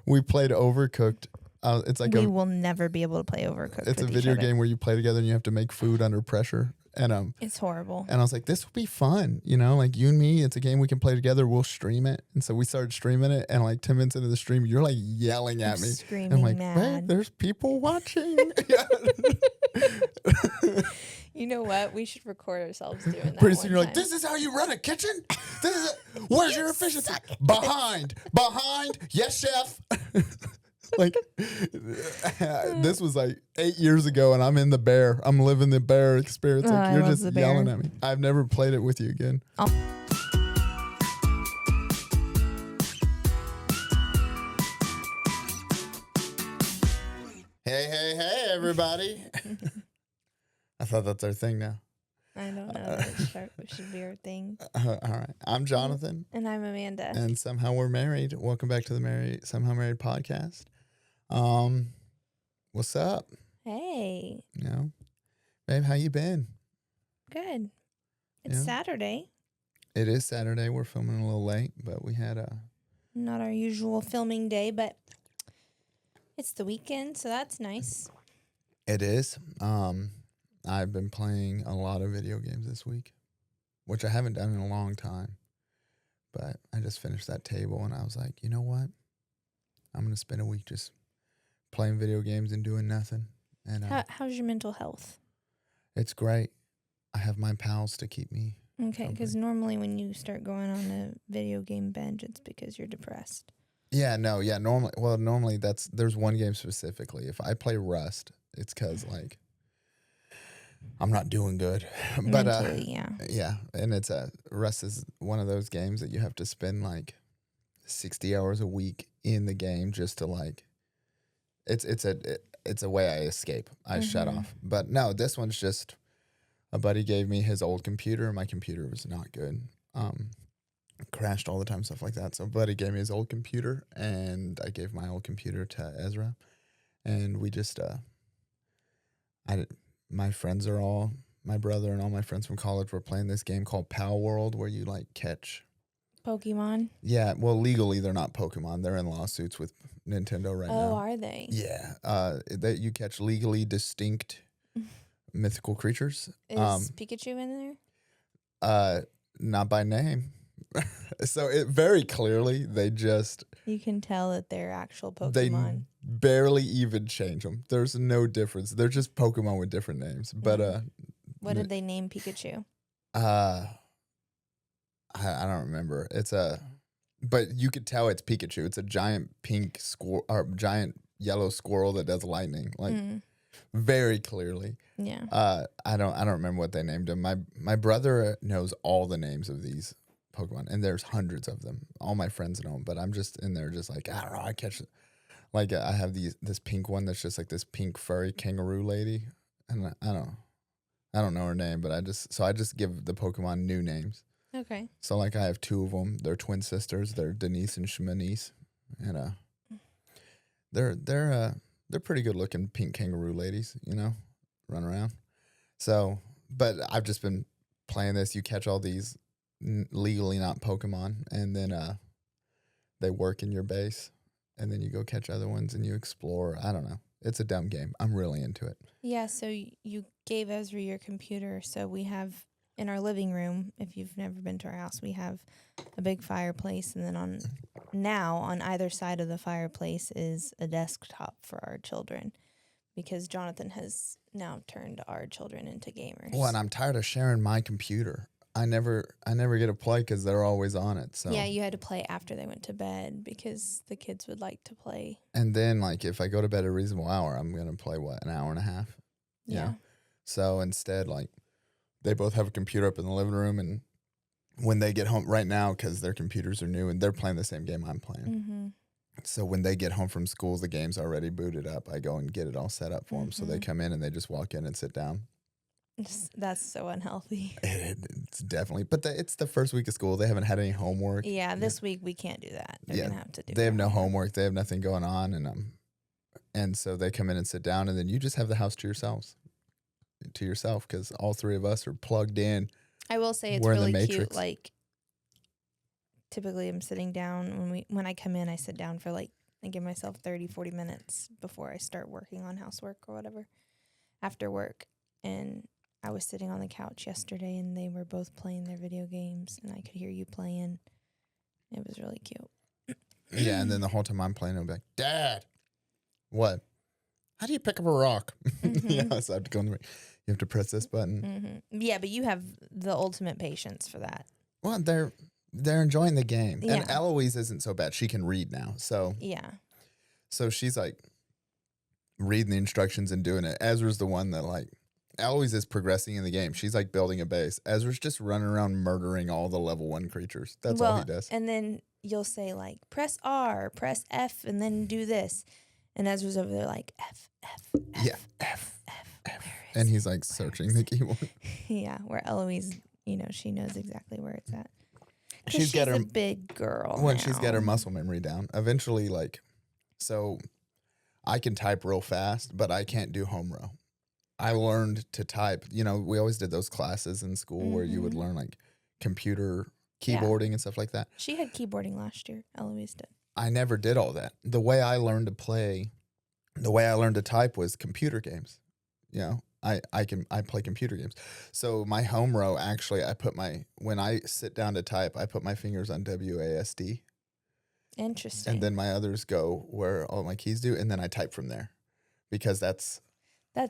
We played Overcooked. It's like we will never be able to play Overcooked. It's a video game where you play together and you have to make food under pressure. And it's horrible. And I was like, this will be fun, like you and me. It's a game we can play together. We'll stream it. And so we started streaming it, and like 10 minutes into the stream, you're like yelling at me, screaming, and I'm like, mad. wait, there's people watching. You know what? We should record ourselves doing that. Pretty soon you're like, this is how you run a kitchen? Where's your efficiency? Behind. Yes, chef. Like, this was like 8 years ago, and I'm in the bear. I'm living the bear experience. Like, you're just yelling at me. I've never played it with you again. Oh. Hey, everybody. I thought that's our thing now. I don't know. It should be our thing. All right. I'm Jonathan. And I'm Amanda. And somehow we're married. Welcome back to the Somehow Married podcast. What's up? Hey. Babe, how you been? Good. It's Saturday. It is Saturday. We're filming a little late, but we had not our usual filming day, but it's the weekend, so that's nice. It is. I've been playing a lot of video games this week, which I haven't done in a long time. But I just finished that table, and I was like, you know what? I'm going to spend a week just playing video games and doing nothing. And how's your mental health? It's great. I have my pals to keep me. Okay, because normally when you start going on a video game binge, it's because you're depressed. Normally there's one game specifically. If I play Rust, it's because like I'm not doing good. But mentally, yeah, and Rust is one of those games that you have to spend like 60 hours a week in the game just to like. It's a way I escape. I shut off. But no, this one's just a buddy gave me his old computer, and my computer was not good. Crashed all the time, stuff like that. So buddy gave me his old computer, and I gave my old computer to Ezra, and we just my friends are all, my brother and all my friends from college were playing this game called Pal World, where you like catch Pokemon. Yeah, well, legally they're not Pokemon. They're in lawsuits with Nintendo right now. Oh, are they? Yeah, that you catch legally distinct mythical creatures. Is Pikachu in there? Not by name. So it very clearly you can tell that they're actual Pokemon. They barely even change them. There's no difference. They're just Pokemon with different names. But what did they name Pikachu? I don't remember. But you could tell it's Pikachu. It's a giant pink squirrel or giant yellow squirrel that does lightning, like very clearly. Yeah. I don't remember what they named him. My brother knows all the names of these Pokemon, and there's hundreds of them. All my friends know them, but I'm just in there, just like I don't know. I catch it. Like I have this pink one that's just like this pink furry kangaroo lady, and I don't know her name, but I just give the Pokemon new names. Okay. So like I have two of them. They're twin sisters. They're Denise and Shmanise, and they're pretty good looking pink kangaroo ladies. Run around. So, but I've just been playing this. You catch all these legally not Pokemon, and then they work in your base, and then you go catch other ones and you explore. I don't know. It's a dumb game. I'm really into it. Yeah. So you gave Ezra your computer, so we have. In our living room, if you've never been to our house, we have a big fireplace, and then on either side of the fireplace is a desktop for our children, because Jonathan has now turned our children into gamers. Well, and I'm tired of sharing my computer. I never get to play because they're always on it. So yeah, you had to play after they went to bed because the kids would like to play. And then, like, if I go to bed at a reasonable hour, I'm gonna play an hour and a half. Yeah. So instead, like. They both have a computer up in the living room, and when they get home right now, because their computers are new and they're playing the same game I'm playing. So when they get home from school, the game's already booted up. I go and get it all set up for them. So they come in and they just walk in and sit down. That's so unhealthy. It's definitely, but it's the first week of school. They haven't had any homework. Yeah, this week we can't do that. They're gonna have to do. They have no homework. They have nothing going on, and so they come in and sit down, and then you just have the house to yourselves. Because all three of us are plugged in. I will say it's really cute. Like, typically I'm sitting down when I come in, I sit down for like I give myself 30, 40 minutes before I start working on housework or whatever after work. And I was sitting on the couch yesterday and they were both playing their video games and I could hear you playing. It was really cute. Yeah, and then the whole time I'm playing, I'll be like, Dad, what? How do you pick up a rock? Yeah, so I have to go in the room. You have to press this button. Yeah, but you have the ultimate patience for that. Well, they're enjoying the game. Yeah. And Eloise isn't so bad. She can read now. So she's like reading the instructions and doing it. Ezra's the one that like Eloise is progressing in the game. She's like building a base. Ezra's just running around murdering all the level 1 creatures. That's all he does. And then you'll say like press R, press F, and then do this. And Ezra's over there like F, F, F. Yeah, F, F. And he's like searching the keyboard. Yeah, where Eloise, she knows exactly where it's at. She's got her a big girl. When she's got her muscle memory down. Eventually, so I can type real fast, but I can't do home row. I learned to type. We always did those classes in school where you would learn like computer keyboarding and stuff like that. She had keyboarding last year. Eloise did. I never did all that. The way I learned to type was computer games. I play computer games. So my home row, actually, when I sit down to type, I put my fingers on WASD. Interesting. And then my others go where all my keys do, and then I type from there, because that's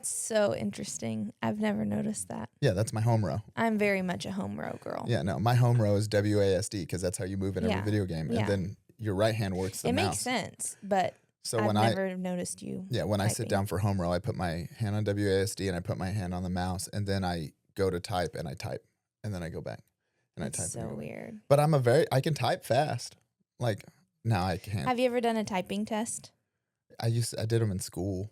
so interesting. I've never noticed that. Yeah, that's my home row. I'm very much a home row girl. Yeah, no, my home row is WASD because that's how you move in every video game, and then your right hand works the mouse. It makes sense, but so I've never noticed you. Yeah, when typing. I sit down for home row, I put my hand on WASD and I put my hand on the mouse, and then I go to type and I type, and then I go back and I type. So weird. But I can type fast. Like now I can't. Have you ever done a typing test? I did them in school.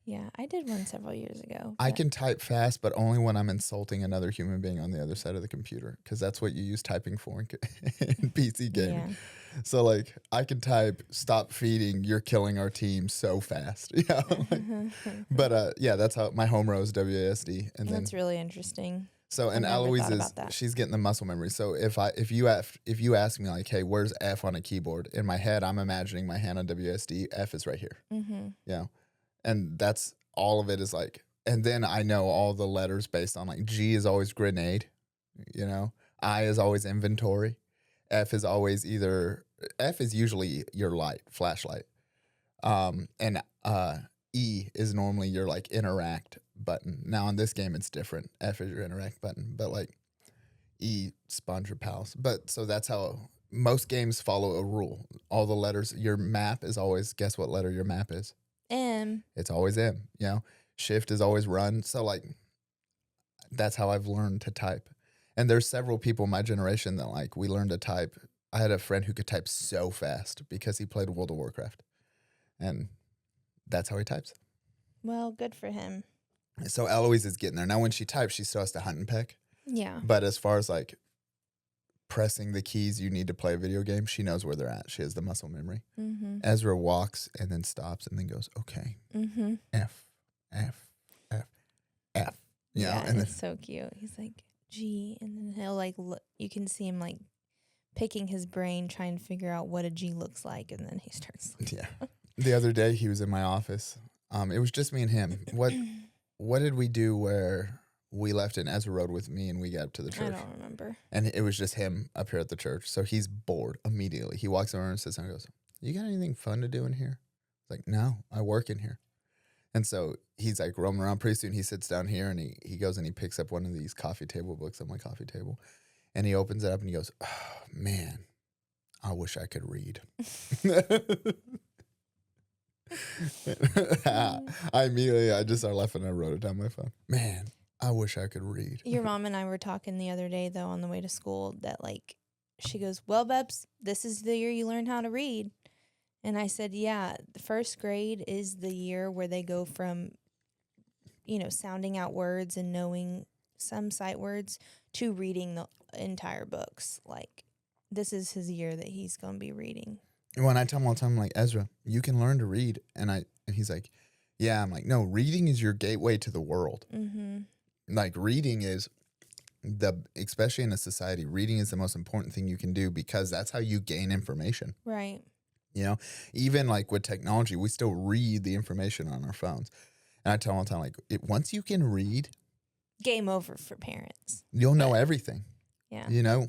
Yeah, I did one several years ago. I can type fast, but only when I'm insulting another human being on the other side of the computer, because that's what you use typing for in PC gaming. Yeah. So, like, I can type, stop feeding, you're killing our team so fast. Yeah. But, that's how my home row is WASD. And that's really interesting. So, and Eloise she's getting the muscle memory. So if you ask me, like, hey, where's F on a keyboard? In my head, I'm imagining my hand on WASD. F is right here. Yeah. And that's all of it is like, and then I know all the letters based on like G is always grenade, I is always inventory. F is usually your flashlight. And E is normally your like interact button. Now in this game, it's different. F is your interact button, but like E, sponge your pals. But so that's how most games follow a rule. All the letters, your map is always, guess what letter your map is? M. It's always M, Shift is always run. So like, that's how I've learned to type. And there's several people in my generation that like, we learned to type. I had a friend who could type so fast because he played World of Warcraft. And that's how he types. Well, good for him. So Eloise is getting there. Now when she types, she still has to hunt and peck. Yeah. But as far as like pressing the keys you need to play a video game, she knows where they're at. She has the muscle memory. Ezra walks and then stops and then goes, okay, F, F, F, F. Yeah, and it's so cute. He's like, G, and then he'll like, you can see him like picking his brain, trying to figure out what a G looks like, and then he starts. Yeah. The other day he was in my office. It was just me and him. What did we do where we left and Ezra rode with me and we got up to the church? I don't remember. And it was just him up here at the church. So he's bored immediately. He walks over and sits down and goes, you got anything fun to do in here? It's like, no, I work in here. And so he's like roaming around. Pretty soon he sits down here and he goes and he picks up one of these coffee table books on my coffee table. And he opens it up and he goes, oh, man, I wish I could read. I just started laughing and I wrote it down on my phone. Man, I wish I could read. Your mom and I were talking the other day, though, on the way to school, that like, she goes, well, Bubs, this is the year you learn how to read. And I said, yeah, the first grade is the year where they go from, sounding out words and knowing some sight words to reading the entire books. Like, this is his year that he's going to be reading. When I tell him all the time, I'm like, Ezra, you can learn to read. And he's like, yeah. I'm like, no, reading is your gateway to the world. Like, reading is especially in a society, reading is the most important thing you can do because that's how you gain information. Right. You know, even like with technology, we still read the information on our phones. And I tell them all the time, like, once you can read, Game over for parents. you'll know everything. Yeah. You know,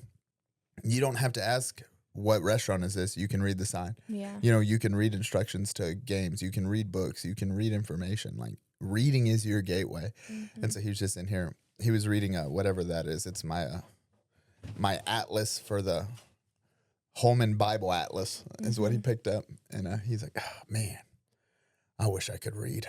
you don't have to ask, what restaurant is this? You can read the sign. Yeah. You know, you can read instructions to games. You can read books. You can read information. Like, reading is your gateway. Mm-hmm. And so he was just in here. He was reading whatever that is. It's my my atlas for the Holman Bible Atlas is what he picked up. And he's like, oh, man, I wish I could read.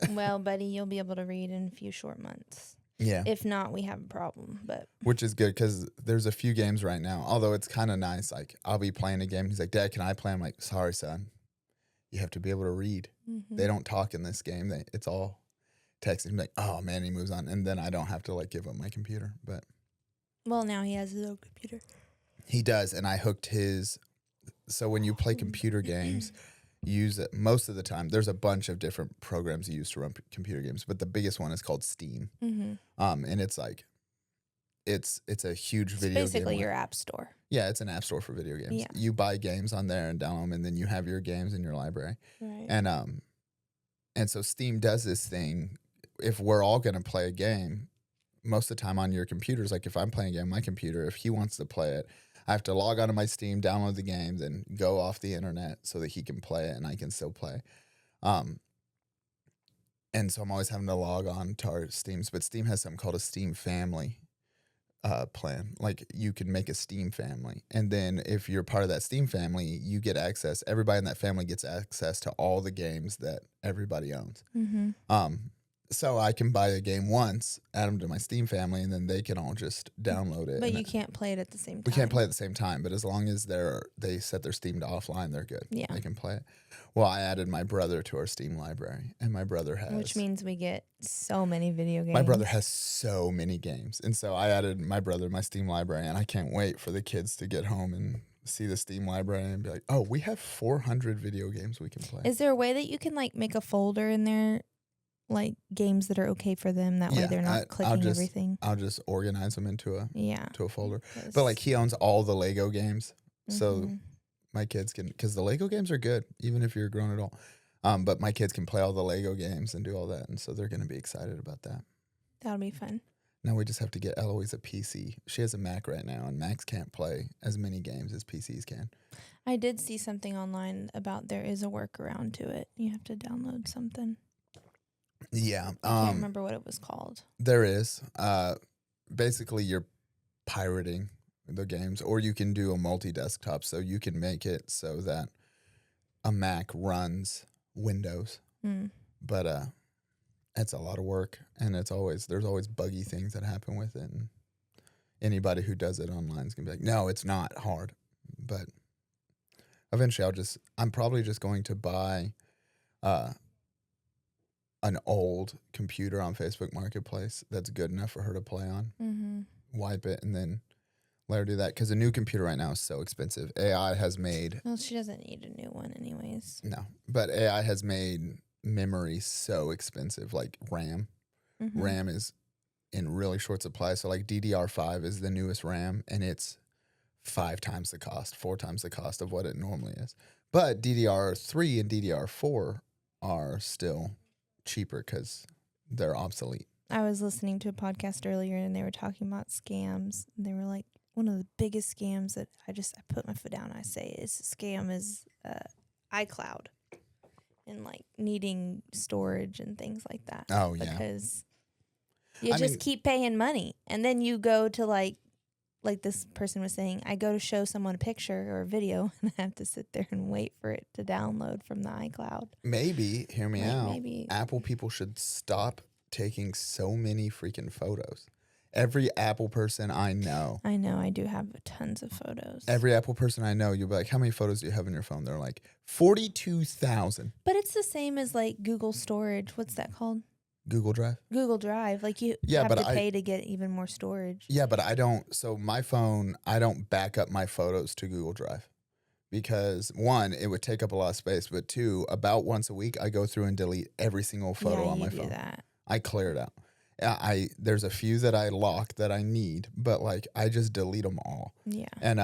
Well, buddy, you'll be able to read in a few short months. Yeah. If not, we have a problem. But which is good because there's a few games right now. Although it's kind of nice. Like, I'll be playing a game. He's like, Dad, can I play? I'm like, sorry, son. You have to be able to read. mm-hmm. They don't talk in this game. It's all texting. I'm like, oh, man, he moves on. And then I don't have to, like, give him my computer. But well, now he has his own computer. he does. And I hooked his. So when you play computer games, use it most of the time. There's a bunch of different programs you use to run computer games, but the biggest one is called Steam. Mm-hmm. And it's like, it's a huge video game. Basically your app store. Yeah, it's an app store for video games. Yeah. You buy games on there and download them, and then you have your games in your library. Right. And so Steam does this thing. If we're all going to play a game, most of the time on your computers, like if I'm playing a game on my computer, if he wants to play it, I have to log onto my Steam, download the game, then go off the internet so that he can play it and I can still play. And so I'm always having to log on to our Steams, but Steam has something called a Steam family plan. Like, you can make a Steam family. And then if you're part of that Steam family, you get access. Everybody in that family gets access to all the games that everybody owns. Mm-hmm. So I can buy a game once, add them to my Steam family, and then they can all just download it. But you can't play it at the same time. We can't play at the same time, but as long as they set their Steam to offline, they're good. Yeah. They can play it. Well, I added my brother to our Steam library, and my brother has... Which means we get so many video games. My brother has so many games. And so I added my brother to my Steam library, and I can't wait for the kids to get home and see the Steam library and be like, oh, we have 400 video games we can play. Is there a way that you can, like, make a folder in there, like, games that are okay for them? That way they're not clicking everything. I'll just organize them into a folder. But, like, he owns all the Lego games. So my kids can, because the Lego games are good, even if you're a grown adult. But my kids can play all the Lego games and do all that. And so they're going to be excited about that. That'll be fun. Now we just have to get Eloise a PC. She has a Mac right now, and Macs can't play as many games as PCs can. I did see something online about there is a workaround to it. You have to download something. Yeah. I can't remember what it was called. There is. Basically, you're pirating the games, or you can do a multi-desktop. So you can make it so that a Mac runs Windows. But it's a lot of work, and there's always buggy things that happen with it. And anybody who does it online is going to be like, no, it's not hard. But eventually I'm probably just going to buy an old computer on Facebook Marketplace that's good enough for her to play on, wipe it, and then let her do that. Because a new computer right now is so expensive. AI has made... Well, she doesn't need a new one anyways. No, but AI has made memory so expensive, like RAM. RAM is in really short supply. So like DDR5 is the newest RAM, and it's 4 times the cost of what it normally is. But DDR3 and DDR4 are still cheaper because they're obsolete. I was listening to a podcast earlier, and they were talking about scams. And they were like, one of the biggest scams that I put my foot down and I say is scam is iCloud. And like needing storage and things like that. Oh, yeah. Because you just keep paying money. And then you go to like this person was saying, I go to show someone a picture or a video and I have to sit there and wait for it to download from the iCloud. Maybe, hear me out. Maybe Apple people should stop taking so many freaking photos. Every Apple person I know. I know, I do have tons of photos. Every Apple person I know, you'll be like, how many photos do you have on your phone? They're like, 42,000. But it's the same as like Google storage. What's that called? Google Drive? Google Drive. Like you have to pay to get even more storage. Yeah, but I don't. So my phone, I don't back up my photos to Google Drive. Because one, it would take up a lot of space. But two, about once a week, I go through and delete every single photo on my phone. That. I clear it out. There's a few that I lock that I need, but like I just delete them all. Yeah. And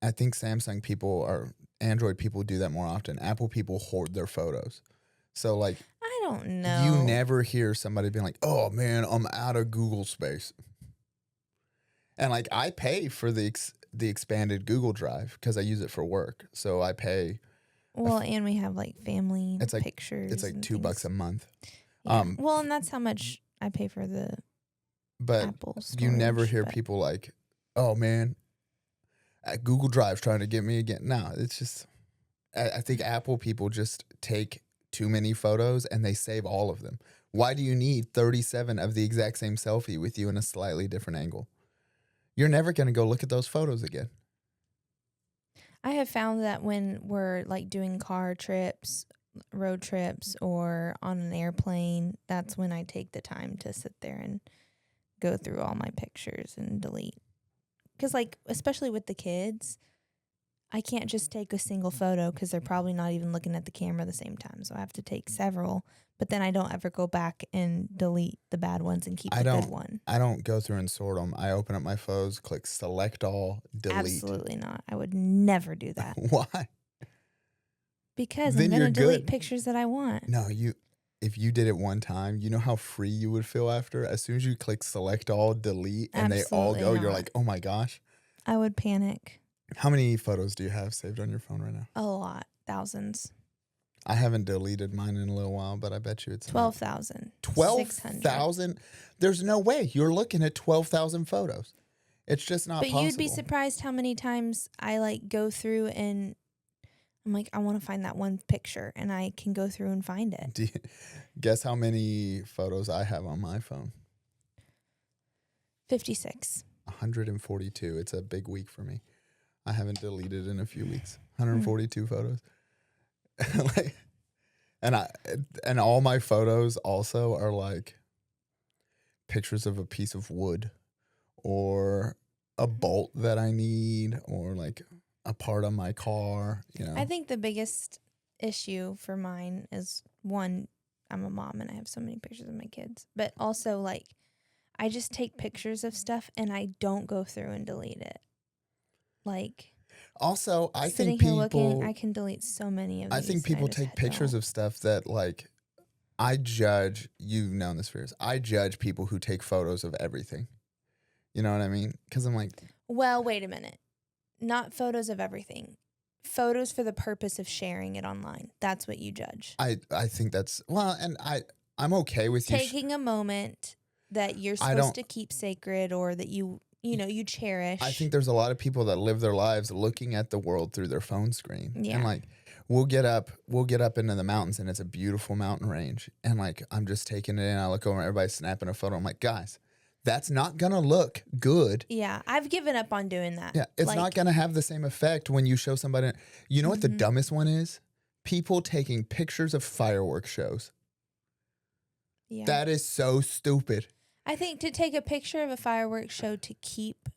I think Samsung people or Android people do that more often. Apple people hoard their photos. So like I don't you know. never hear somebody being like, "Oh man, I'm out of Google space." And like I pay for the expanded Google Drive because I use it for work. So I pay. Well, and we have like family It's like pictures. And $2 things. a month. Yeah. Well, and that's how much I pay for the But Apple storage. you never hear people like, "Oh man, Google Drive's trying to get me again." No, it's just I think Apple people just take too many photos and they save all of them. Why do you need 37 of the exact same selfie with you in a slightly different angle? You're never going to go look at those photos again. I have found that when we're like doing car trips, road trips, or on an airplane, that's when I take the time to sit there and go through all my pictures and delete. Because, like, especially with the kids, I can't just take a single photo because they're probably not even looking at the camera at the same time. So I have to take several, but then I don't ever go back and delete the bad ones and keep the good one. I don't go through and sort them. I open up my photos, click select all, delete. Absolutely not. I would never do that. Why? Because Then I'm going to delete good. pictures that I want. No, if you did it one time, you know how free you would feel after? As soon as you click select all, delete, and Absolutely they all go, not. you're like, oh my gosh. I would panic. How many photos do you have saved on your phone right now? A lot. Thousands. I haven't deleted mine in a little while, but I bet you it's 12,000. 12,000? There's no way you're looking at 12,000 photos. It's just not possible. But you'd be surprised how many times I like go through and I'm like, I want to find that one picture, and I can go through and find it. Guess how many photos I have on my phone? 56. 142. It's a big week for me. I haven't deleted in a few weeks. 142 photos. Like, and all my photos also are like pictures of a piece of wood or a bolt that I need or like a part of my car, you know. I think the biggest issue for mine is, one, I'm a mom and I have so many pictures of my kids, but also like I just take pictures of stuff and I don't go through and delete it. Like, also, I sitting think here people looking, I can delete so many of these. I think people take pictures of stuff that like I judge. You've known this for years. I judge people who take photos of everything. You know what I mean? Because I'm like, well, wait a minute. Not photos of everything. Photos for the purpose of sharing it online. That's what you judge. I think that's well, and I'm okay with you taking a moment that you're supposed to keep sacred, or that you cherish. I think there's a lot of people that live their lives looking at the world through their phone screen. Yeah. And like we'll get up into the mountains and it's a beautiful mountain range. And like I'm just taking it in. I look over and everybody's snapping a photo. I'm like, guys, that's not gonna look good. Yeah, I've given up on doing that. Yeah, it's not gonna have the same effect when you show somebody. You know what the dumbest one is? People taking pictures of fireworks shows. Yeah. That is so stupid. I think to take a picture of a fireworks show to keep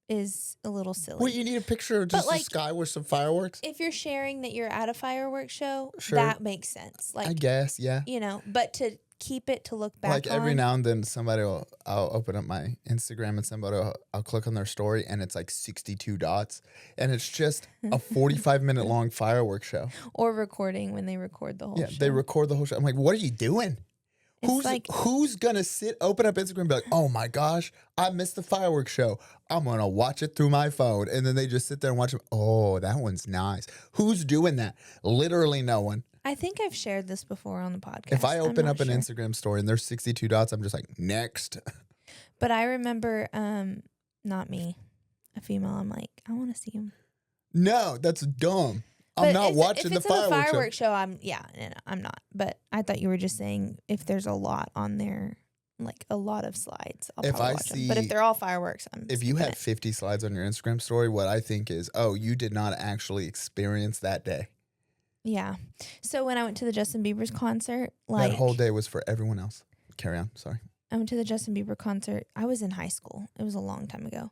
is a little silly. Well, you need a picture of just the sky with some fireworks. If you're sharing that you're at a fireworks show, that makes sense. Like, I guess, yeah. You know, but to keep it to look back like every now and then I'll open up my Instagram and I'll click on their story and it's like 62 dots and it's just a 45-minute long fireworks show. Or recording when they record the whole show. Yeah, they record the whole show. I'm like, what are you doing? Who's gonna open up Instagram and be like, oh my gosh, I missed the fireworks show. I'm gonna watch it through my phone. And then they just sit there and watch them. Oh, that one's nice. Who's doing that? Literally no one. I think I've shared this before on the podcast. If I open up an Instagram story and there's 62 dots, I'm just like, next. But I remember, not me, a female, I'm like, I want to see him. No, that's dumb. I'm not watching the fireworks show. I'm not. But I thought you were just saying if there's a lot on there, like a lot of slides, I'll probably watch them. But if they're all fireworks, if you have 50 slides on your Instagram story, what I think is, oh, you did not actually experience that day. Yeah. So when I went to the Justin Bieber's concert, like that whole day was for everyone else. Carry on. Sorry. I went to the Justin Bieber concert. I was in high school. It was a long time ago.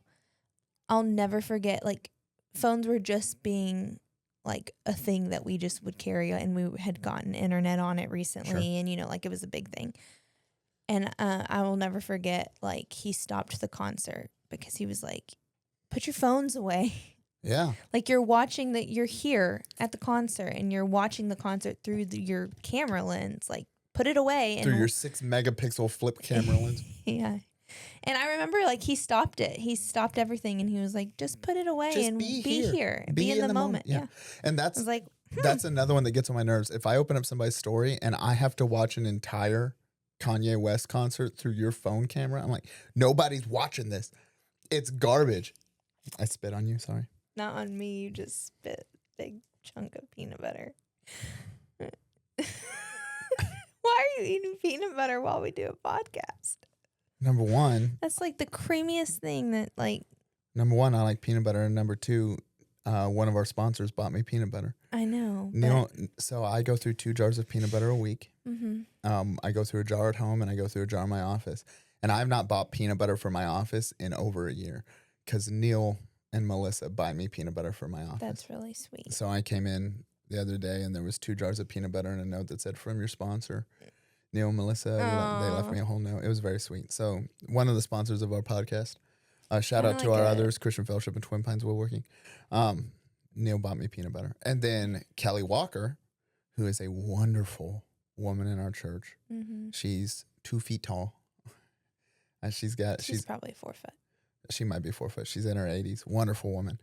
I'll never forget, like, phones were just being like a thing that we just would carry, and we had gotten internet on it recently, and like it was a big thing. And I will never forget, like, he stopped the concert because he was like, put your phones away. Yeah. Like you're here at the concert and you're watching the concert through your camera lens. Like put it away. Through And your 6 megapixel flip camera lens. yeah. And I remember like he stopped it. He stopped everything and he was like, just put it away Just and be be here. Be in the moment. Yeah. And I was like, that's another one that gets on my nerves. If I open up somebody's story and I have to watch an entire Kanye West concert through your phone camera, I'm like, nobody's watching this. It's garbage. I spit on you, sorry. not on me. You just spit a big chunk of peanut butter. Why are you eating peanut butter while we do a podcast? Number one, That's like the creamiest thing that like. I like peanut butter. And number two, one of our sponsors bought me peanut butter. I know. So I go through 2 jars of peanut butter a week. Mm-hmm. I go through a jar at home and I go through a jar in my office. And I've not bought peanut butter for my office in over a year because Neil and Melissa buy me peanut butter for my office. That's really sweet. So I came in the other day and there was 2 jars of peanut butter and a note that said, from your sponsor, Neil and Melissa. They left me a whole note. It was very sweet. So one of the sponsors of our podcast, shout out to our others, Christian Fellowship and Twin Pines Woodworking. Neil bought me peanut butter. And then Kelly Walker, who is a wonderful woman in our church. Mm-hmm. She's 2 feet tall. And she's probably 4 foot. She might be 4 foot. She's in her 80s. Wonderful woman.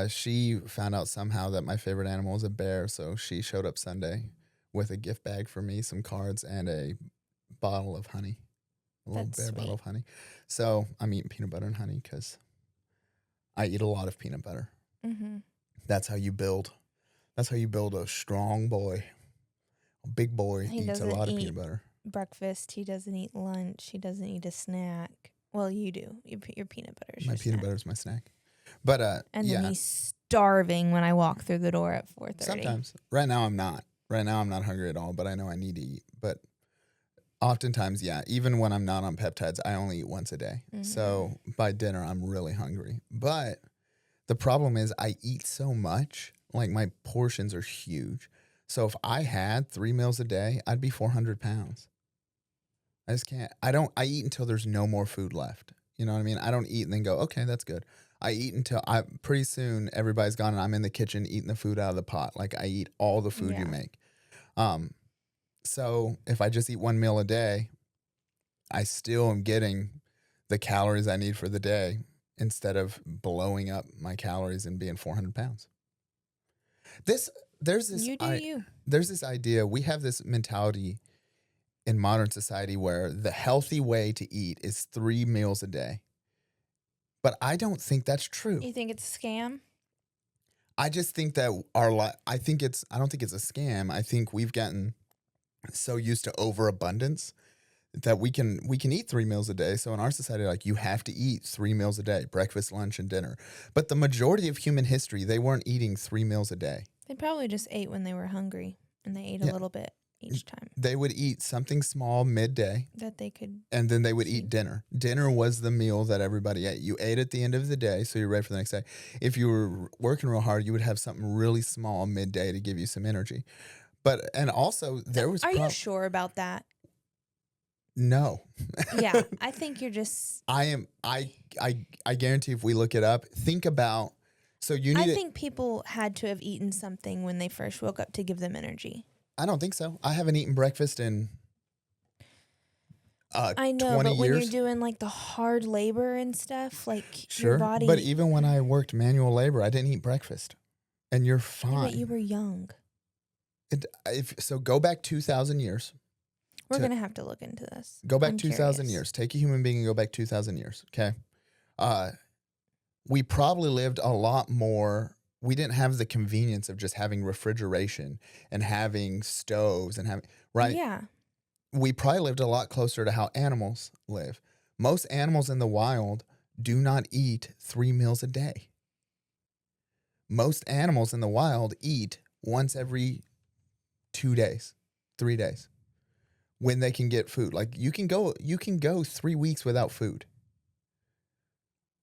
She found out somehow that my favorite animal is a bear. So she showed up Sunday with a gift bag for me, some cards, and a bottle of honey. A little bear bottle of honey. So I'm eating peanut butter and honey because I eat a lot of peanut butter. Mm-hmm. That's how you build. That's how you build a strong boy. A big boy eats a lot of peanut butter. Breakfast. He doesn't eat lunch. He doesn't eat a snack. Well, you do. Your peanut butter is my your peanut snack. butter is my snack. But and then he's starving when I walk through the door at 4:30. Sometimes. Right now I'm not. Right now I'm not hungry at all, but I know I need to eat. But oftentimes, yeah, even when I'm not on peptides, I only eat once a day. Mm-hmm. So by dinner, I'm really hungry. But the problem is I eat so much, like my portions are huge. So if I had 3 meals a day, I'd be 400 pounds. I just can't. I eat until there's no more food left. You know what I mean? I don't eat and then go, okay, that's good. I eat until pretty soon everybody's gone and I'm in the kitchen eating the food out of the pot. Like I eat all the food you make. So if I just eat 1 meal a day, I still am getting the calories I need for the day instead of blowing up my calories and being 400 pounds. There's this idea. We have this mentality in modern society where the healthy way to eat is 3 meals a day. But I don't think that's true. You think it's a scam? I just think that I don't think it's a scam. I think we've gotten so used to overabundance that we can eat 3 meals a day. So in our society, like you have to eat 3 meals a day, breakfast, lunch, and dinner. But the majority of human history, they weren't eating 3 meals a day. They probably just ate when they were hungry and they ate a little bit each time. They would eat something small midday. That they could. And then they would eat dinner. Dinner was the meal that everybody ate. You ate at the end of the day, so you're ready for the next day. If you were working real hard, you would have something really small midday to give you some energy. And also there was. Are you sure about that? No. Yeah, I think you're just. I am. I guarantee if we look it up, think about. So you need. I think people had to have eaten something when they first woke up to give them energy. I don't think so. I haven't eaten breakfast in I know, 20 but when years. you're doing like the hard labor and stuff, like Sure, your body. but even when I worked manual labor, I didn't eat breakfast, and you're fine. Yeah, but you were young. So go back 2,000 years. We're gonna have to look into this. Go back 2,000 years. Take a human being and go back 2,000 years. Okay, we probably lived a lot more. We didn't have the convenience of just having refrigeration and having stoves and having, right? Yeah. We probably lived a lot closer to how animals live. Most animals in the wild do not eat 3 meals a day. Most animals in the wild eat once every 2 days, 3 days, when they can get food. Like you can go 3 weeks without food.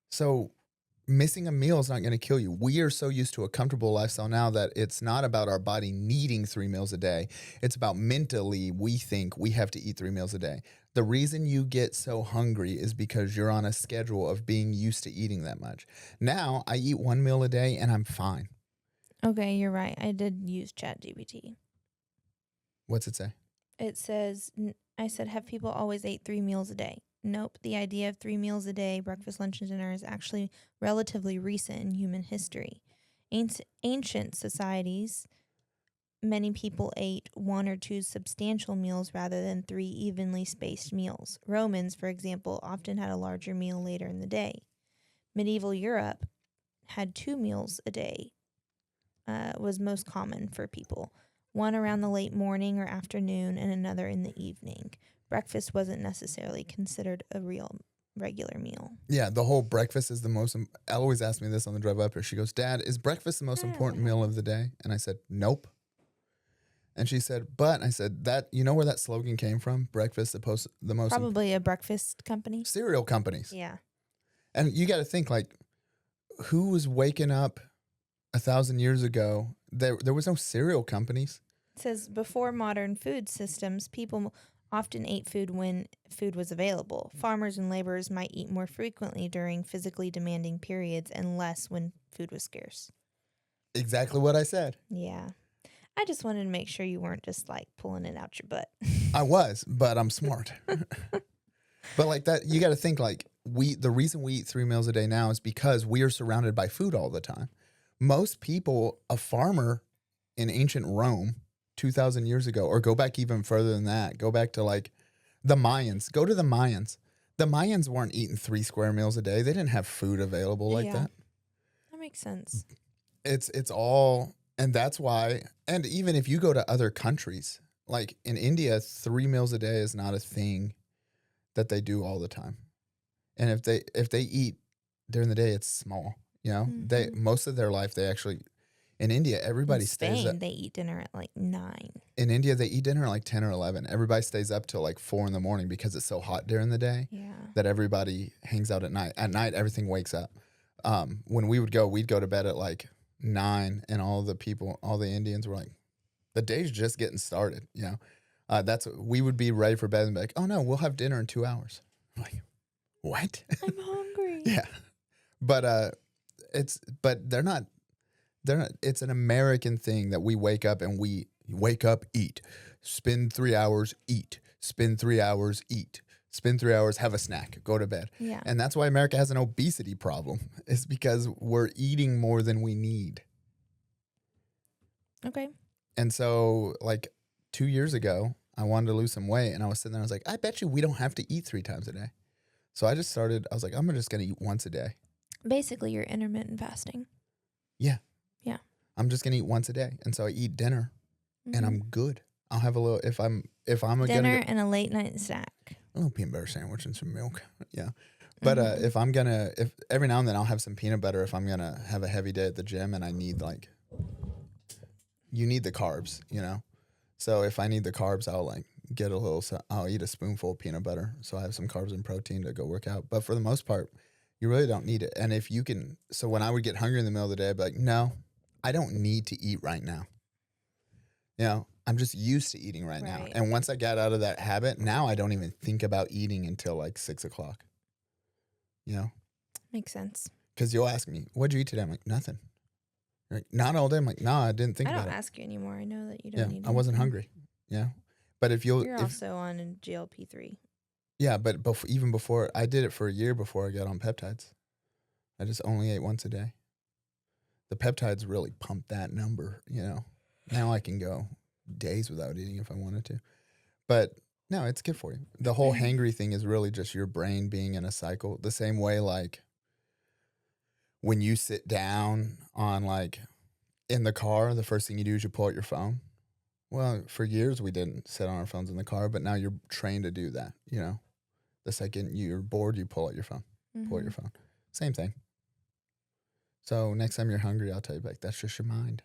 So missing a meal is not going to kill you. We are so used to a comfortable lifestyle now that it's not about our body needing 3 meals a day. It's about mentally, we think we have to eat 3 meals a day. The reason you get so hungry is because you're on a schedule of being used to eating that much. Now I eat 1 meal a day and I'm fine. Okay, you're right. I did use ChatGPT. What's it say? It says, I said, have people always ate 3 meals a day? Nope. The idea of 3 meals a day, breakfast, lunch, and dinner, is actually relatively recent in human history. Ancient societies, many people ate 1 or 2 substantial meals rather than 3 evenly spaced meals. Romans, for example, often had a larger meal later in the day. Medieval Europe had 2 meals a day, was most common for people. One around the late morning or afternoon and another in the evening. Breakfast wasn't necessarily considered a regular meal. Yeah, the whole breakfast is the most. Eloise asked me this on the drive up here. She goes, Dad, is breakfast the most important meal of the day? And I said, nope. And she said, but I said, that, you know where that slogan came from? Breakfast, the most Probably a breakfast company. cereal companies. Yeah. And you got to think, like, who was waking up 1,000 years ago? There was no cereal companies. It says before modern food systems, people often ate food when food was available. Farmers and laborers might eat more frequently during physically demanding periods and less when food was scarce. Exactly what I said. Yeah. I just wanted to make sure you weren't just like pulling it out your butt. I was, but I'm smart. But like that, you got to think like the reason we eat 3 meals a day now is because we are surrounded by food all the time. Most people, a farmer in ancient Rome 2,000 years ago, or go back even further than that, go back to like the Mayans, go to the Mayans. The Mayans weren't eating 3 square meals a day. They didn't have food available like that. That makes sense. It's all, and that's why, and even if you go to other countries, like in India, 3 meals a day is not a thing that they do all the time. And if they eat during the day, it's small. You know, they most of their life they actually in India everybody stays up. They eat dinner at like 9. In India they eat dinner at like 10 or 11. Everybody stays up till like 4 in the morning because it's so hot during the day. Yeah. That everybody hangs out at night. At night everything wakes up. When we'd go to bed at like 9, and all the Indians were like, the day's just getting started. You know, we would be ready for bed and be like, oh no, we'll have dinner in 2 hours. I'm like, what? I'm hungry. Yeah. But they're not, it's an American thing that we wake up and we wake up, eat, spend 3 hours, eat, spend 3 hours, eat, spend 3 hours, have a snack, go to bed. Yeah. And that's why America has an obesity problem. It's because we're eating more than we need. Okay. And so like 2 years ago, I wanted to lose some weight and I was sitting there, I was like, I bet you we don't have to eat 3 times a day. So I was like, I'm just going to eat once a day. Basically, you're intermittent fasting. Yeah. Yeah. I'm just going to eat once a day. And so I eat dinner and I'm good. I'll have a little, if I'm dinner and a late night snack. A little peanut butter sandwich and some milk. Yeah. But if every now and then I'll have some peanut butter if I'm going to have a heavy day at the gym and I need you need the carbs, you know? So if I need the carbs, I'll eat a spoonful of peanut butter. So I have some carbs and protein to go work out. But for the most part, you really don't need it. And if you can, so when I would get hungry in the middle of the day, I'd be like, no, I don't need to eat right now. You know, I'm just used to eating right now. And once I got out of that habit, now I don't even think about eating until like 6 o'clock. You know? Makes sense. Because you'll ask me, what'd you eat today? I'm like, nothing. You're like, not all day. I'm like, no, I didn't think about it. I don't ask you anymore. I know that you don't need I wasn't hungry. Yeah. But you're also on a GLP-3. Yeah, but even before, I did it for a year before I got on peptides. I just only ate once a day. The peptides really pumped that number, you know. Now I can go days without eating if I wanted to. But no, it's good for you. The whole hangry thing is really just your brain being in a cycle. The same way like when you sit down on like in the car, the first thing you do is you pull out your phone. Well, for years we didn't sit on our phones in the car, but now you're trained to do that, you know. The second you're bored, you pull out your phone. Pull out your phone. Same thing. So next time you're hungry, I'll tell you back, that's just your mind.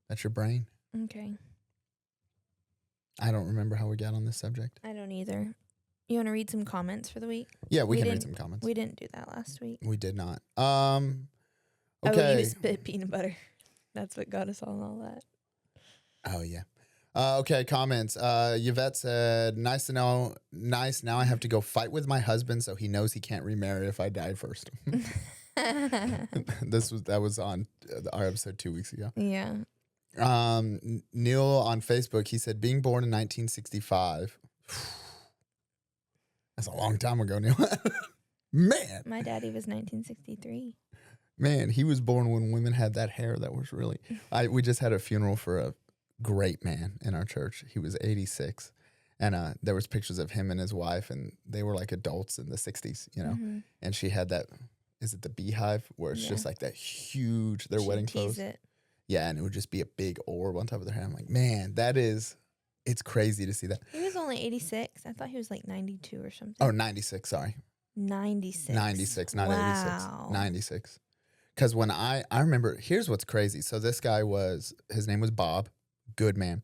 That's your brain. Okay. I don't remember how we got on this subject. I don't either. You want to read some comments for the week? Yeah, we can read some comments. We didn't do that last week. We did not. Oh, Okay. you spit peanut butter. That's what got us on all that. Oh, yeah. Okay, comments. Yvette said, nice to know. Nice. Now I have to go fight with my husband so he knows he can't remarry if I die first. That was on our episode 2 weeks ago. Yeah. Neil on Facebook, he said, being born in 1965. That's a long time ago, Neil. Man. My daddy was 1963. Man, he was born when women had that hair that was really... we just had a funeral for a great man in our church. He was 86. And there was pictures of him and his wife, and they were like adults in the 60s, you know? Mm-hmm. And she had that... Is it the beehive? Where it's just like that huge... Their wedding clothes. It. Yeah, and it would just be a big orb on top of their head. I'm like, man, that is... It's crazy to see that. He was only 86. I thought he was like 92 or something. Oh, 96, sorry. 96. 96, not wow. 86. 96. Because when I remember, here's what's crazy. So this guy his name was Bob. Good man.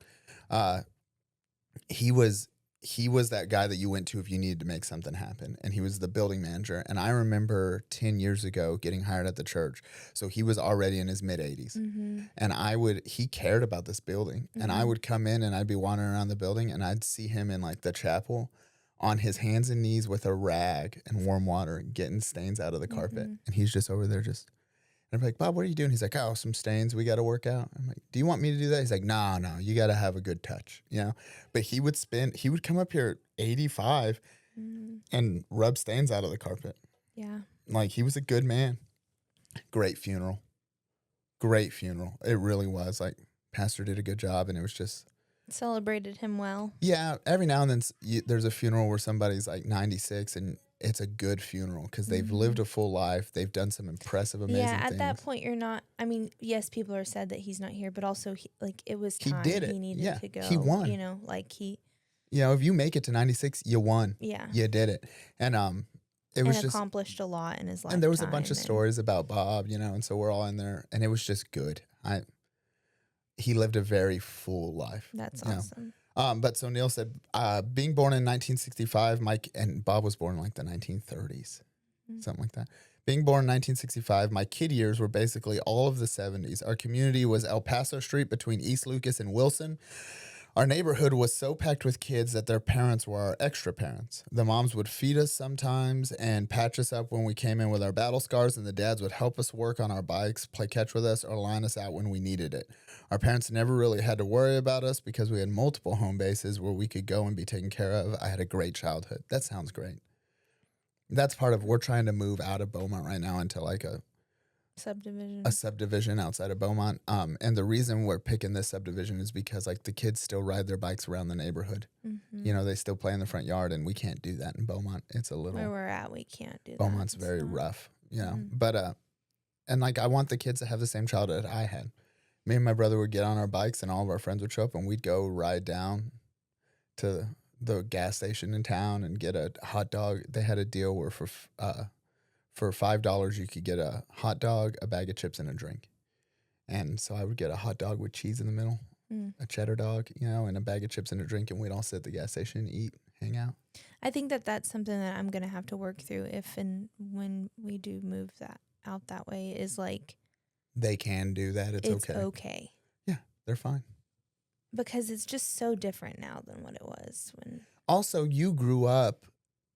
He was that guy that you went to if you needed to make something happen. And he was the building manager. And I remember 10 years ago getting hired at the church. So he was already in his mid 80s. Mm-hmm. And he cared about this building. Mm-hmm. And I would come in and I'd be wandering around the building and I'd see him in like the chapel on his hands and knees with a rag and warm water getting stains out of the carpet. And he's just over there and I'm like, Bob, what are you doing? He's like, oh, some stains. We got to work out. I'm like, do you want me to do that? He's like, no, you got to have a good touch, you know? But he would come up here at 85 and rub stains out of the carpet. Yeah. Like, he was a good man. Great funeral. It really was. Like, pastor did a good job, and it was just... Celebrated him well. Yeah. Every now and then there's a funeral where somebody's like 96 and it's a good funeral because they've lived a full life. They've done some impressive, amazing things. Yeah, at that point, you're not... I mean, yes, people are sad that he's not here, but also, it was time. He did it. He needed to go. He won. You know, like he... You know, if you make it to 96, you won. Yeah. You did it. And it was just... accomplished a lot in his life. And there was a bunch of stories about Bob, you know, and so we're all in there. And it was just good. He lived a very full life. That's awesome. But so Neil said, being born in 1965, Mike and Bob was born in like the 1930s, something like that. Being born in 1965, my kid years were basically all of the 70s. Our community was El Paso Street between East Lucas and Wilson. Our neighborhood was so packed with kids that their parents were our extra parents. The moms would feed us sometimes and patch us up when we came in with our battle scars, and the dads would help us work on our bikes, play catch with us, or line us out when we needed it. Our parents never really had to worry about us because we had multiple home bases where we could go and be taken care of. I had a great childhood. That sounds great. That's part of, we're trying to move out of Beaumont right now into like a subdivision outside of Beaumont. And the reason we're picking this subdivision is because like the kids still ride their bikes around the neighborhood. You know, they still play in the front yard, and we can't do that in Beaumont. It's a little... Where we're at, we can't do that. Beaumont's very rough, you know. But, and like I want the kids to have the same childhood I had. Me and my brother would get on our bikes and all of our friends would show up and we'd go ride down to the gas station in town and get a hot dog. They had a deal where for $5 you could get a hot dog, a bag of chips, and a drink. And so I would get a hot dog with cheese in the middle, a cheddar dog, you know, and a bag of chips and a drink, and we'd all sit at the gas station and eat, hang out. I think that's something that I'm going to have to work through if and when we do move that out that way, is like... They can do that. It's okay. Yeah, they're fine. Because it's just so different now than what it was when... Also, you grew up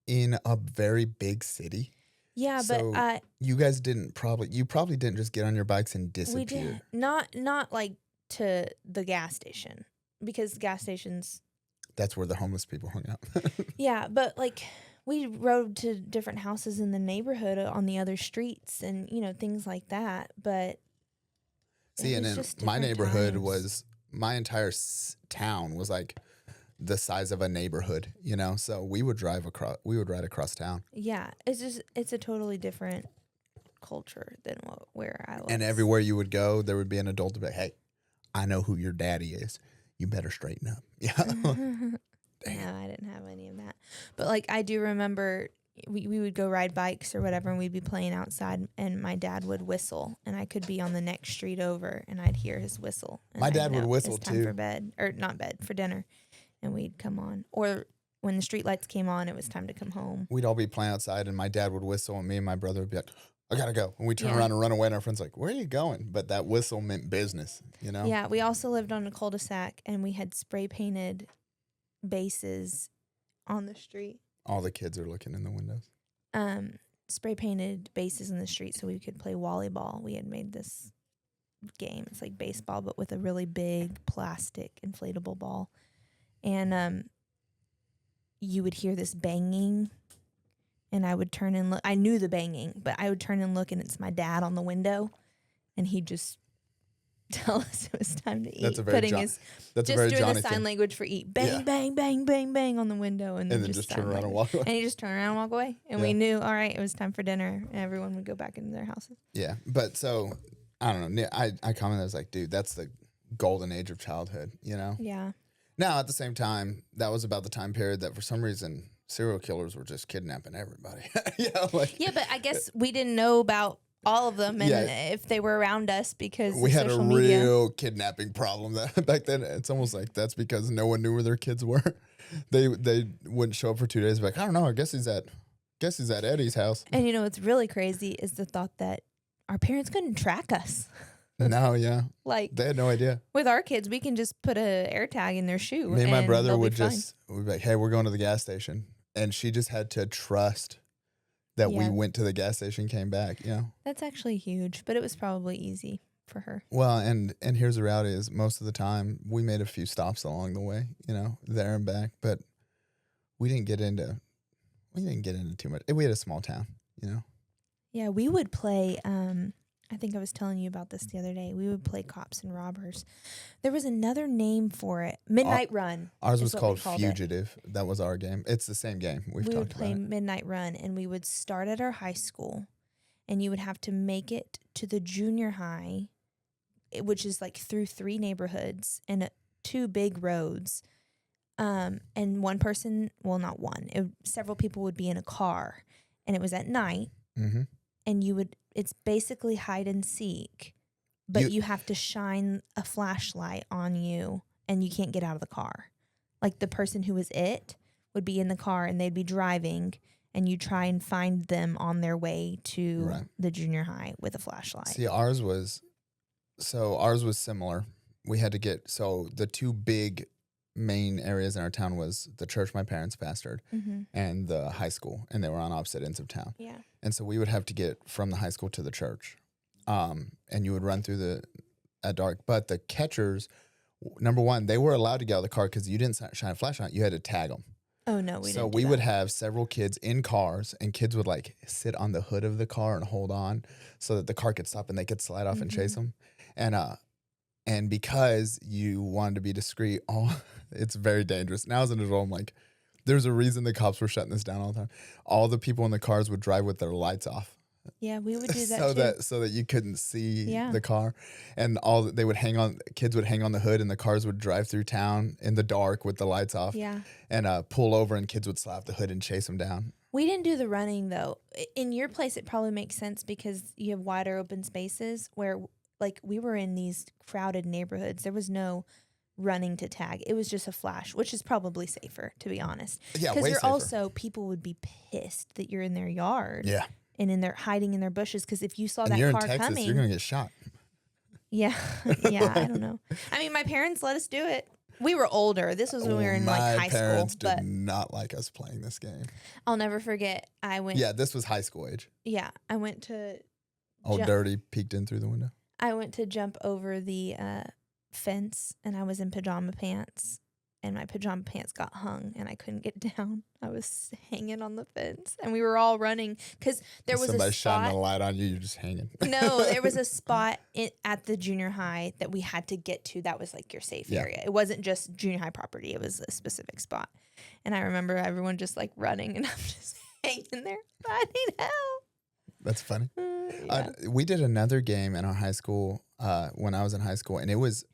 in a very big city. Yeah, so but you guys you probably didn't just get on your bikes and disappear. We did not like to the gas station, because gas stations... That's where the homeless people hung out. Yeah, but like we rode to different houses in the neighborhood on the other streets and, you know, things like that. But see, and then my neighborhood was, my entire town was like the size of a neighborhood, you know? So we would ride across town. Yeah, it's a totally different culture than where I was. And everywhere you would go, there would be an adult to be like, hey, I know who your daddy is. You better straighten up. Yeah. No, I didn't have any of that. But like I do remember we would go ride bikes or whatever, and we'd be playing outside, and my dad would whistle, and I could be on the next street over, and I'd hear his whistle. My dad would whistle it's time too. For bed, or not bed, for dinner, and we'd come on. Or when the street lights came on, it was time to come home. We'd all be playing outside, and my dad would whistle, and me and my brother would be like, I gotta go. And we turn Yeah. around and run away, and our friend's like, where are you going? But that whistle meant business, you know? Yeah, we also lived on a cul-de-sac, and we had spray painted bases on the street. All the kids are looking in the windows. Spray painted bases in the street so we could play volleyball. We had made this game. It's like baseball, but with a really big plastic inflatable ball. And you would hear this banging, and I would turn and look. I knew the banging, but I would turn and look, and it's my dad on the window, and he'd just tell us it was time to eat. That's a very doing the Johnny sign thing. language for eat. Bang, Yeah. bang, bang, bang, bang on the window, and And then just turn around and walk away. And he just turned around and walk away, and we knew, all right, it was time for dinner, and everyone would go back into their houses. Yeah, but so, I don't know. I commented, I was like, dude, that's the golden age of childhood, you know? Yeah. Now, at the same time, that was about the time period that for some reason serial killers were just kidnapping everybody. Yeah, but I guess we didn't know about all of them and if they were around us because we had a social media. real kidnapping problem that back then. It's almost like that's because no one knew where their kids were. They wouldn't show up for 2 days. Like, I don't know. I guess he's at Eddie's house. And you know what's really crazy is the thought that our parents couldn't track us. No, yeah. Like, They had no idea. with our kids, we can just put a air tag in their shoe. Me and my brother they'll would be fine. we'd be like, hey, we're going to the gas station. And she just had to trust that we Yeah. went to the gas station, came back, you know? That's actually huge, but it was probably easy for her. Well, and here's the reality is most of the time we made a few stops along the way, you know, there and back, but we didn't get into too much. We had a small town, you know? Yeah, we would play, I think I was telling you about this the other day. We would play cops and robbers. There was another name for it. Midnight Run. Ours is was what we called called it. Fugitive. That was our game. It's the same game. We've We would talked play about it. Midnight Run, and we would start at our high school, and you would have to make it to the junior high, which is like through 3 neighborhoods and 2 big roads. And one person, well, not one, several people would be in a car, and it was at night, Mm-hmm. and it's basically hide and seek, but you have to shine a flashlight on you, and you can't get out of the car. Like the person who was would be in the car, and they'd be driving, and you try and find them on their way to the junior high with a flashlight. See, ours was similar. We had to get, the 2 big main areas in our town was the church my parents pastored and the high school, and they were on opposite ends of town. Yeah. And so we would have to get from the high school to the church. And you would run through at dark. But the catchers, number one, they were allowed to get out of the car because you didn't shine a flashlight. You had to tag them. Oh, no, we didn't. So we would have several kids in cars, and kids would like sit on the hood of the car and hold on so that the car could stop and they could slide off and chase them. And because you wanted to be discreet, it's very dangerous. Now as an adult, I'm like, there's a reason the cops were shutting this down all the time. All the people in the cars would drive with their lights off. Yeah, we would do that too. So that you couldn't see the car, and kids would hang on the hood, and the cars would drive through town in the dark with the lights off. Yeah. And pull over, and kids would slap the hood and chase them down. We didn't do the running though. In your place, it probably makes sense because you have wider open spaces where, like, we were in these crowded neighborhoods. There was no running to tag. It was just a flash, which is probably safer, to be honest. Yeah, because way safer. also people would be pissed that you're in their yard. Yeah. And hiding in their bushes, because if you saw And that you're car in Texas, coming, you're gonna get shot. Yeah, yeah, I don't know. I mean, my parents let us do it. We were older. This was when we were in like high school. My parents but did not like us playing this game. I'll never forget. Yeah, this was high school age. Yeah, I went to. Old Dirty peeked in through the window. I went to jump over the fence, and I was in pajama pants, and my pajama pants got hung, and I couldn't get down. I was hanging on the fence, and we were all running because there was somebody a spot. shining a light on you. You're just hanging. No, there was a spot at the junior high that we had to get to. That was like your safe area. It wasn't just junior high property. It was a specific spot, and I remember everyone just like running, and I'm just hanging there. I need help. That's funny. Yeah. We did another game in our high school when I was in high school, and it was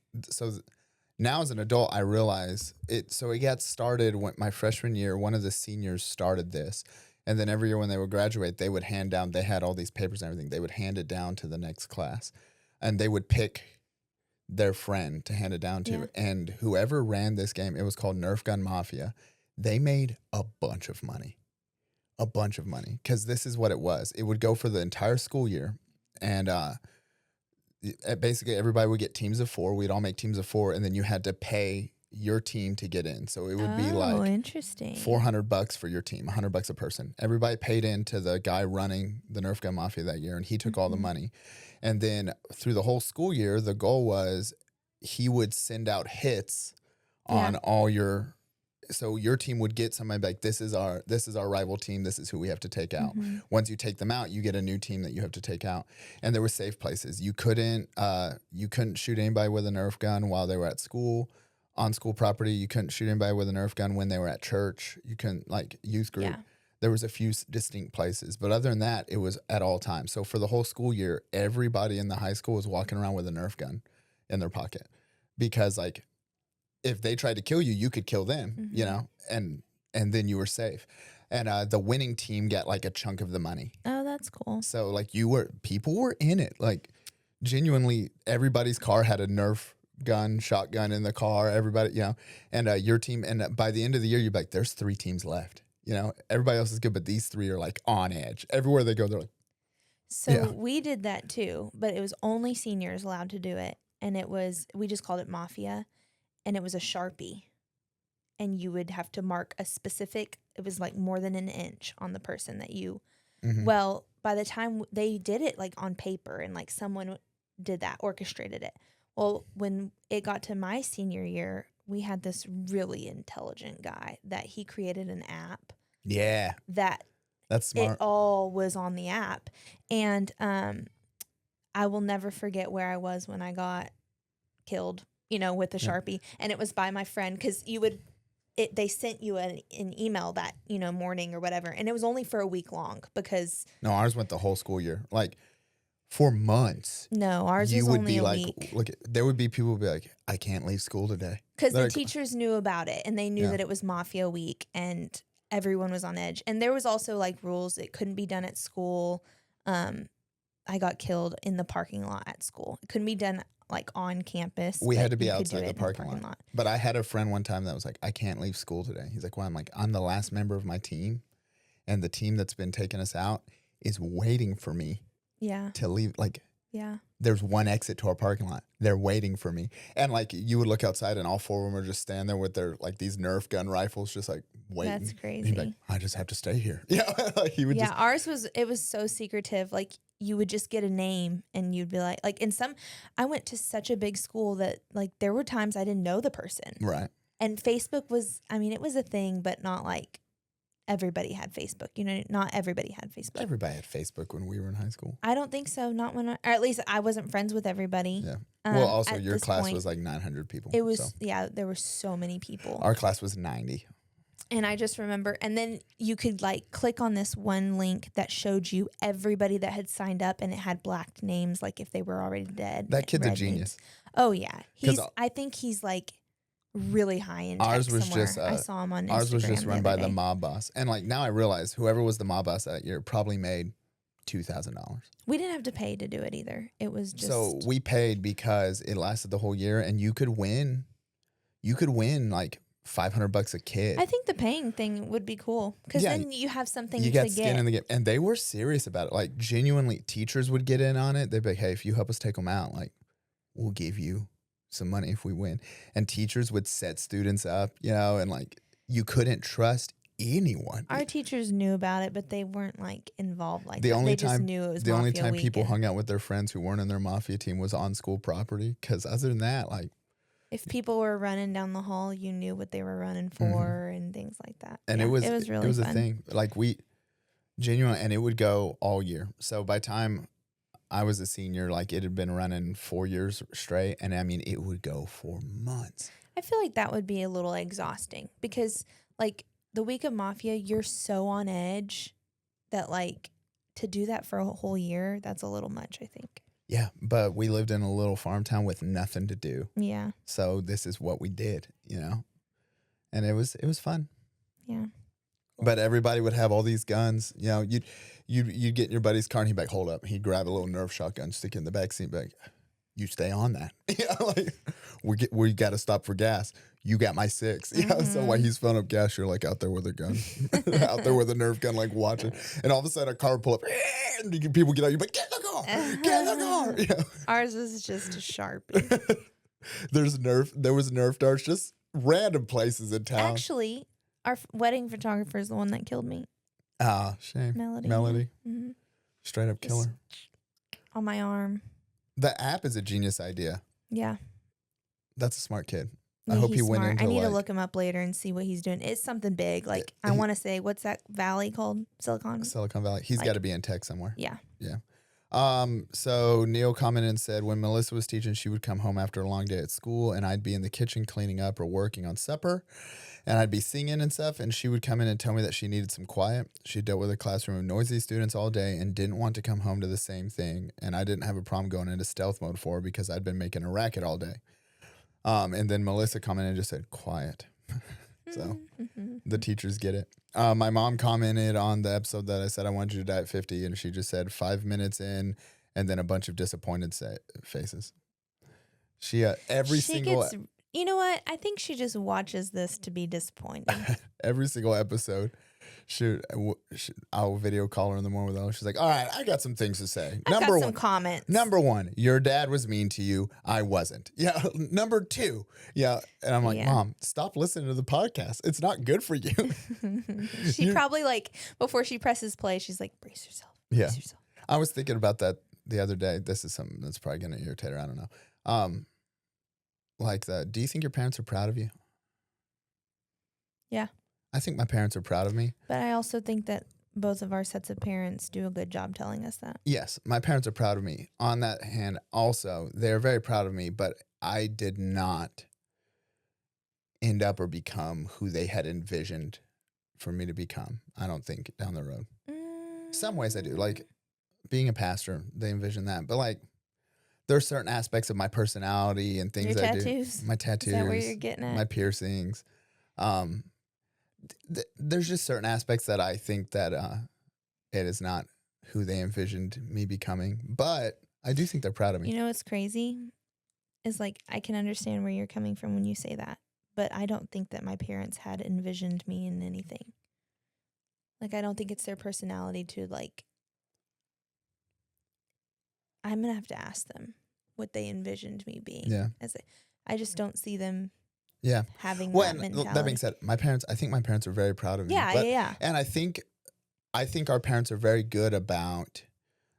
now as an adult I realize it. So it got started when my freshman year. One of the seniors started this, and then every year when they would graduate, they would hand down. They had all these papers and everything. They would hand it down to the next class, and they would pick their friend to hand it down to. Yeah. And whoever ran this game, it was called Nerf Gun Mafia. They made a bunch of money. A bunch of money. Because this is what it was. It would go for the entire school year. And basically everybody would get teams of 4. We'd all make teams of 4. And then you had to pay your team to get in. So it would be like interesting. $400 for your team, $100 a person. Everybody paid into the guy running the Nerf gun mafia that year, and he took all the money. And then through the whole school year, the goal was he would send out hits on all your. So your team would get somebody like, this is our rival team. This is who we have to take out. Once you take them out, you get a new team that you have to take out. And there were safe places. You couldn't shoot anybody with a Nerf gun while they were at school, on school property. You couldn't shoot anybody with a Nerf gun when they were at church. You couldn't, like, youth group. Yeah. There was a few distinct places, but other than that, it was at all times. So for the whole school year, everybody in the high school was walking around with a Nerf gun in their pocket, because like, if they tried to kill you, you could kill them, you know, and then you were safe. And the winning team got like a chunk of the money. Oh, that's cool. So like people were in it. Like genuinely, everybody's car had a Nerf gun, shotgun in the car. Everybody, you know, and your team. And by the end of the year, you're like, there's 3 teams left. You know, everybody else is good, but these 3 are like on edge. Everywhere they go, they're like. So we did that too, but it was only seniors allowed to do it. And we just called it Mafia. And it was a Sharpie, and you would have to mark a specific, it was like more than an inch on the person that you, well, by the time they did it like on paper, and like someone did that, orchestrated it. Well, when it got to my senior year, we had this really intelligent guy that he created an app. Yeah. That's smart. It all was on the app. And I will never forget where I was when I got killed, you know, with the Sharpie. And it was by my friend, because they sent you an email that, you know, morning or whatever. And it was only for a week long, because. No, ours went the whole school year. Like for months. No, ours was only a week. Look, there would be people who would be like, I can't leave school today. Because the teachers knew about it, and they knew that it was Mafia Week, and everyone was on edge. And there was also like rules. It couldn't be done at school. I got killed in the parking lot at school. It couldn't be done like on campus. We had to be outside the parking lot. But I had a friend one time that was like, I can't leave school today. He's like, well, I'm like, I'm the last member of my team, and the team that's been taking us out is waiting for me to leave. Like, there's one exit to our parking lot. They're waiting for me. And like, you would look outside, and all 4 of them are just standing there with their like these Nerf gun rifles, just like waiting. That's crazy. And he'd be like, I just have to stay here. Yeah. Like he would ours was so secretive. Like, you would just get a name, and you'd be like I went to such a big school that like there were times I didn't know the person. Right. And Facebook was, I mean, it was a thing, but not like everybody had Facebook. You know, not everybody had Facebook. Everybody had Facebook when we were in high school. I don't think so. Not when or at least I wasn't friends with everybody. Yeah. Well, also your class was like 900 people. It was, there were so many people. Our class was 90. And I just remember, and then you could like click on this one link that showed you everybody that had signed up, and it had blacked names, like if they were already dead. That kid's a genius. Names. Oh yeah, I think he's like really high in tech ours was somewhere. just I saw him on Instagram. Ours was just run by the mob boss, and like now I realize whoever was the mob boss that year probably made $2,000. We didn't have to pay to do it either. It was just so we paid because it lasted the whole year, and you could win like $500 a kid. I think the paying thing would be cool, because then you have something you to got skin in the game, and they were serious about it. Like genuinely, teachers would get in on it. They'd be like, "Hey, if you help us take them out, like we'll give you some money if we win." And teachers would set students up, you know, and like you couldn't trust anyone. Our teachers knew about it, but they weren't like involved like that. They just knew it was the Mafia only time week people hung out with their friends who weren't in their Mafia team was on school property. Because other than that, like. If people were running down the hall, you knew what they were running for and things like that. And it was really it was fun. A thing. Like we genuinely, and it would go all year. So by the time I was a senior, like it had been running 4 years straight. And I mean, it would go for months. I feel like that would be a little exhausting, because like the week of Mafia, you're so on edge that like to do that for a whole year, that's a little much, I think. Yeah, but we lived in a little farm town with nothing to do. Yeah. So this is what we did, you know? And it was fun. Yeah. But everybody would have all these guns. You know, you'd get in your buddy's car, and he'd be like, hold up. He'd grab a little Nerf shotgun, stick it in the backseat, be like, you stay on that. Like we got to stop for gas. You got my 6. So while he's filling up gas, you're like out there with a gun, out there with a Nerf gun, like watching. And all of a sudden, a car pull up, and people get out. You're like, get in the car, get in the car. Ours was just a Sharpie. There was Nerf darts, just random places in town. Actually, our wedding photographer is the one that killed me. Ah, shame. Melody. Mm-hmm. Straight up killer. On my arm. The app is a genius idea. Yeah. That's a smart kid. Yeah, I hope he he's went smart. into I need to look him up later and see what he's doing. It's something big. Like, I want to say, what's that valley called? Silicon Valley. He's got to be in tech somewhere. Yeah. Yeah. So Neil commented and said, when Melissa was teaching, she would come home after a long day at school and I'd be in the kitchen cleaning up or working on supper and I'd be singing and stuff. And she would come in and tell me that she needed some quiet. She dealt with a classroom of noisy students all day and didn't want to come home to the same thing. And I didn't have a problem going into stealth mode for her because I'd been making a racket all day. And then Melissa commented and just said, quiet. So the teachers get it. My mom commented on the episode that I said I wanted you to die at 50, and she just said 5 minutes in, and then a bunch of disappointed faces. She you know what? I think she just watches this to be disappointed. Every single episode. I'll video call her in the morning with her. She's like, all right, I got some things to say. I've got some comments. Number 1, your dad was mean to you. I wasn't. Yeah. Number 2. Yeah. And I'm like, Mom, stop listening to the podcast. It's not good for you. She probably before she presses play, she's like, brace yourself. Brace yourself. I was thinking about that the other day. This is something that's probably going to irritate her. I don't know. Do you think your parents are proud of you? Yeah. I think my parents are proud of me. But I also think that both of our sets of parents do a good job telling us that. Yes, my parents are proud of me. On that hand, also, they're very proud of me, but I did not end up or become who they had envisioned for me to become. I don't think down the road. Some ways I do. Like being a pastor, they envision that. But there are certain aspects of my personality and things I do. My tattoos. Is that where you're getting at? My piercings. There's just certain aspects that I think that it is not who they envisioned me becoming, but I do think they're proud of me. You know what's crazy is I can understand where you're coming from when you say that, but I don't think that my parents had envisioned me in anything. I don't think it's their personality to I'm going to have to ask them what they envisioned me being. Yeah. I just don't see them having that mentality. That being said, I think my parents are very proud of me. Yeah. And I think our parents are very good about,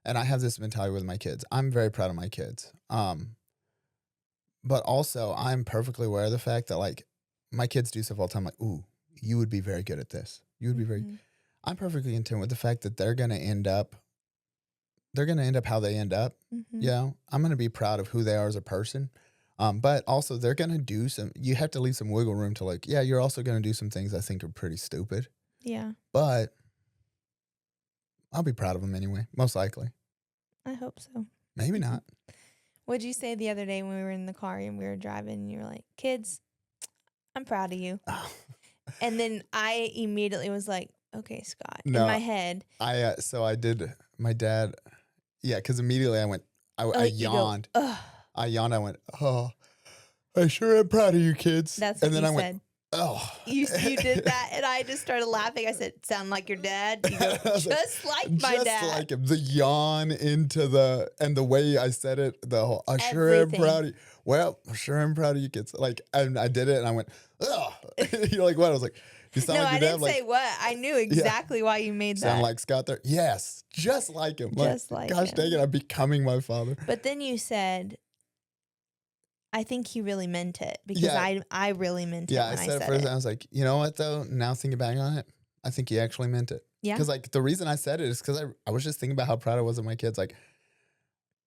and I have this mentality with my kids. I'm very proud of my kids. But also I'm perfectly aware of the fact that my kids do stuff all the time. Ooh, you would be very good at this. You would be very, I'm perfectly content with the fact that they're going to end up how they end up. Yeah. I'm going to be proud of who they are as a person. But also they're going to do you have to leave some wiggle room to you're also going to do some things I think are pretty stupid. Yeah. But I'll be proud of them anyway, most likely. I hope so. Maybe not. What'd you say the other day when we were in the car and we were driving and you were like, kids, I'm proud of you. And then I immediately was like, okay, Scott, in my head. So I did my dad. Yeah. Cause immediately I went, I yawned. I yawned. I went, oh, I sure am proud of you kids. That's what you said. Went, oh. You did that, and I just started laughing. I said, sound like your dad? You go, just like my dad. Just like him. The yawn into and the way I said it, the whole, I sure am proud of you. Well, I sure am proud of you kids. And I did it, and I went, oh. You're like, what? I was like, you sound like your dad. No, I didn't say what. I knew exactly why you made that. Sound like Scott there? Yes, just like him. Just like gosh him. Dang it, I'm becoming my father. But then you said, I think he really meant it because I really meant it. Yeah, I said it first. I was like, you know what though? Now thinking back on it, I think he actually meant it. Yeah. Because the reason I said it is because I was just thinking about how proud I was of my kids.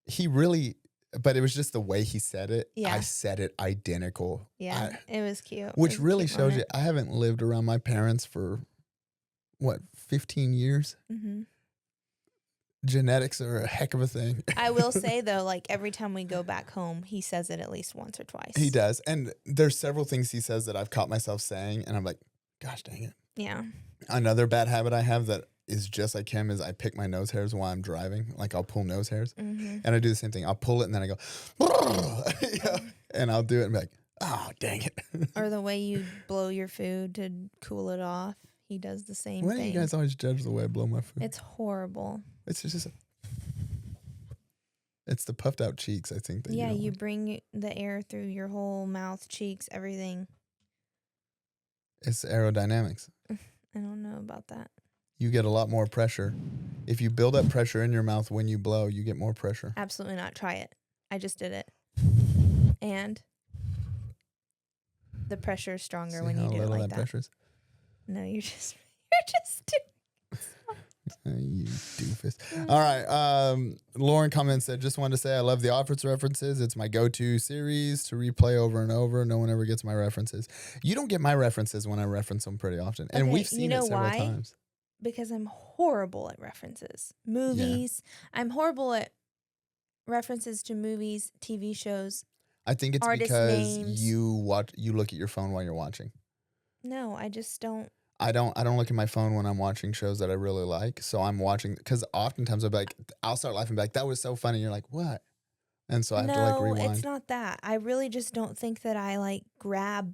He really, but it was just the way he said it. Yeah. I said it identical. Yeah, it was cute. Which really shows you I haven't lived around my parents for 15 years. Mm-hmm. Genetics are a heck of a thing. I will say though, every time we go back home, he says it at least once or twice. He does. And there's several things he says that I've caught myself saying and I'm like, gosh dang it. Yeah. Another bad habit I have that is just like him. Is I pick my nose hairs while I'm driving. Like I'll pull nose hairs, Mm-hmm. and I do the same thing. I'll pull it and then I go, yeah, and I'll do it and be like, oh dang it. Or the way you blow your food to cool it off. He does the same Why do thing. you guys always judge the way I blow my food? It's horrible. It's just it's the puffed out cheeks, I think. That Yeah, you like. bring the air through your whole mouth, cheeks, everything. It's aerodynamics. I don't know about that. You get a lot more pressure. If you build up pressure in your mouth when you blow, you get more pressure. Absolutely not. Try it. I just did it. And the pressure is stronger See when how you do it little like that that. pressure is? No, you're just You doofus. All right. Lauren comments said, just wanted to say I love The Office references. It's my go-to series to replay over and over. No one ever gets my references. You don't get my references when I reference them pretty often. And Okay, we've seen it several times. because I'm horrible at references. Movies. I'm horrible at references to movies, TV shows. I think it's Artist because names. you look at your phone while you're watching. No, I just don't. I don't look at my phone when I'm watching shows that I really like. So I'm watching, because oftentimes I'll start laughing back. That was so funny. You're like, what? And so I have to like rewind. No, it's not that. I really just don't think that I like grab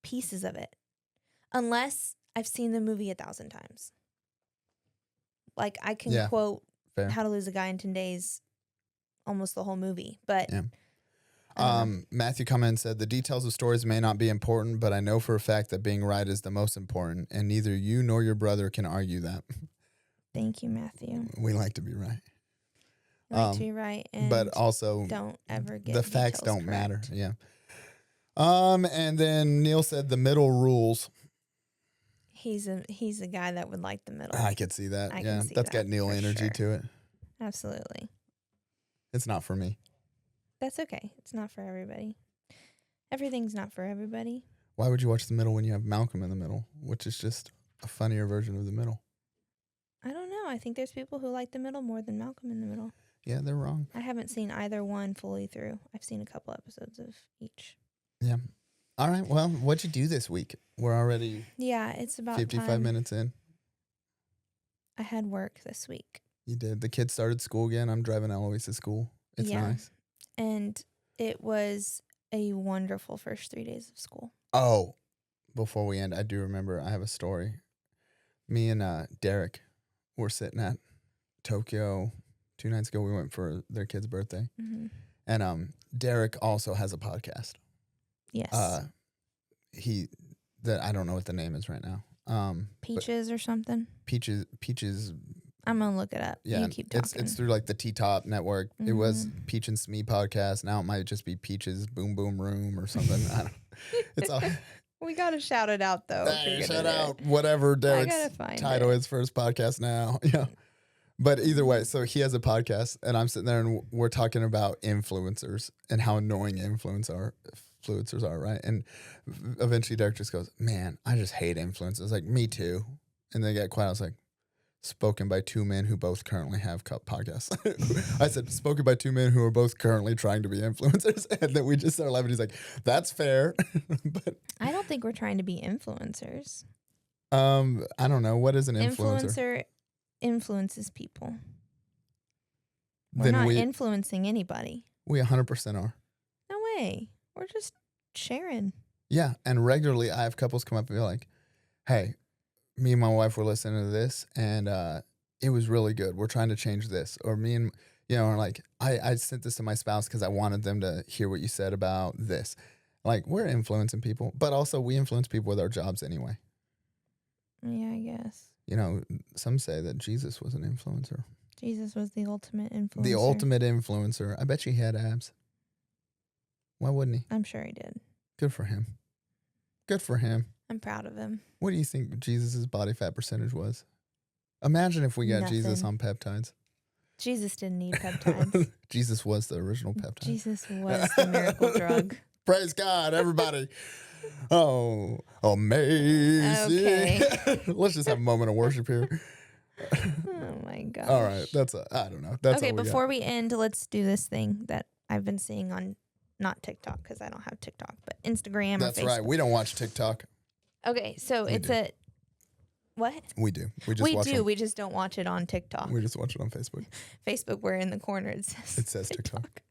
pieces of it. Unless I've seen the movie 1,000 times. Like I can quote fair. How to Lose a Guy in 10 Days almost the whole movie. But yeah. Matthew commented said, the details of stories may not be important, but I know for a fact that being right is the most important, and neither you nor your brother can argue that. Thank you, Matthew. We like to be right. Like to be right, and but also don't ever get the facts don't correct. matter. Yeah. And then Neil said the middle rules. He's a guy that would like the middle. I could see that. I yeah, can see that's that got Neil for energy sure. to it. Absolutely. It's not for me. That's okay. It's not for everybody. Everything's not for everybody. Why would you watch the middle when you have Malcolm in the middle, which is just a funnier version of the middle? I don't know. I think there's people who like the middle more than Malcolm in the Middle. Yeah, they're wrong. I haven't seen either one fully through. I've seen a couple episodes of each. Yeah. All right. Well, what'd you do this week? We're already it's about 55 time. minutes in. I had work this week. You did. The kids started school again. I'm driving Eloise to school. It's nice. And it was a wonderful first 3 days of school. Oh, before we end, I do remember I have a story. Me and Derek were sitting at Tokyo 2 nights ago. We went for their kid's birthday. Mm-hmm. And Derek also has a podcast. Yes. I don't know what the name is right now. Peaches or something? Peaches. I'm going to look it up. Yeah, You keep talking. it's through like the T-Top network. Mm-hmm. It was Peach and Smee podcast. Now it might just be Peaches Boom Boom Room or something. I don't. It's all. We got to shout it out though. Hey, shout out whatever Derek's title is for his podcast now. Yeah. But either way, so he has a podcast and I'm sitting there and we're talking about influencers and how annoying influencers are, right? And eventually Derek just goes, man, I just hate influencers. Like, me too. And they get quiet. I was like, spoken by two men who both currently have podcasts. I said, spoken by two men who are both currently trying to be influencers. And then we just started laughing. He's like, that's fair. But I don't think we're trying to be influencers. I don't know. What is an influencer? Influencer influences people. We're not influencing anybody. We 100% are. No way. We're just sharing. Yeah. And regularly I have couples come up and be like, hey, me and my wife were listening to this and it was really good. We're trying to change this. Or me and, or like, I sent this to my spouse because I wanted them to hear what you said about this. Like, we're influencing people, but also we influence people with our jobs anyway. Yeah, I guess. Some say that Jesus was an influencer. Jesus was the ultimate influencer. The ultimate influencer. I bet you he had abs. Why wouldn't he? I'm sure he did. Good for him. Good for him. I'm proud of him. What do you think Jesus' body fat percentage was? Imagine if we got Nothing. Jesus on peptides. Jesus didn't need peptides. Jesus was the original peptide. Jesus was the miracle drug. Praise God, everybody. Oh, amazing. Okay. Let's just have a moment of worship here. Oh, my gosh. All right. I don't know. That's okay, all we before got. we end, let's do this thing that I've been seeing on, not TikTok, because I don't have TikTok, but Instagram or Facebook. That's right. We don't watch TikTok. Okay, so it's a What? We do. We just We watch do. On, We just don't watch it on TikTok. we just watch it on Facebook. Facebook, where in the corner it says TikTok.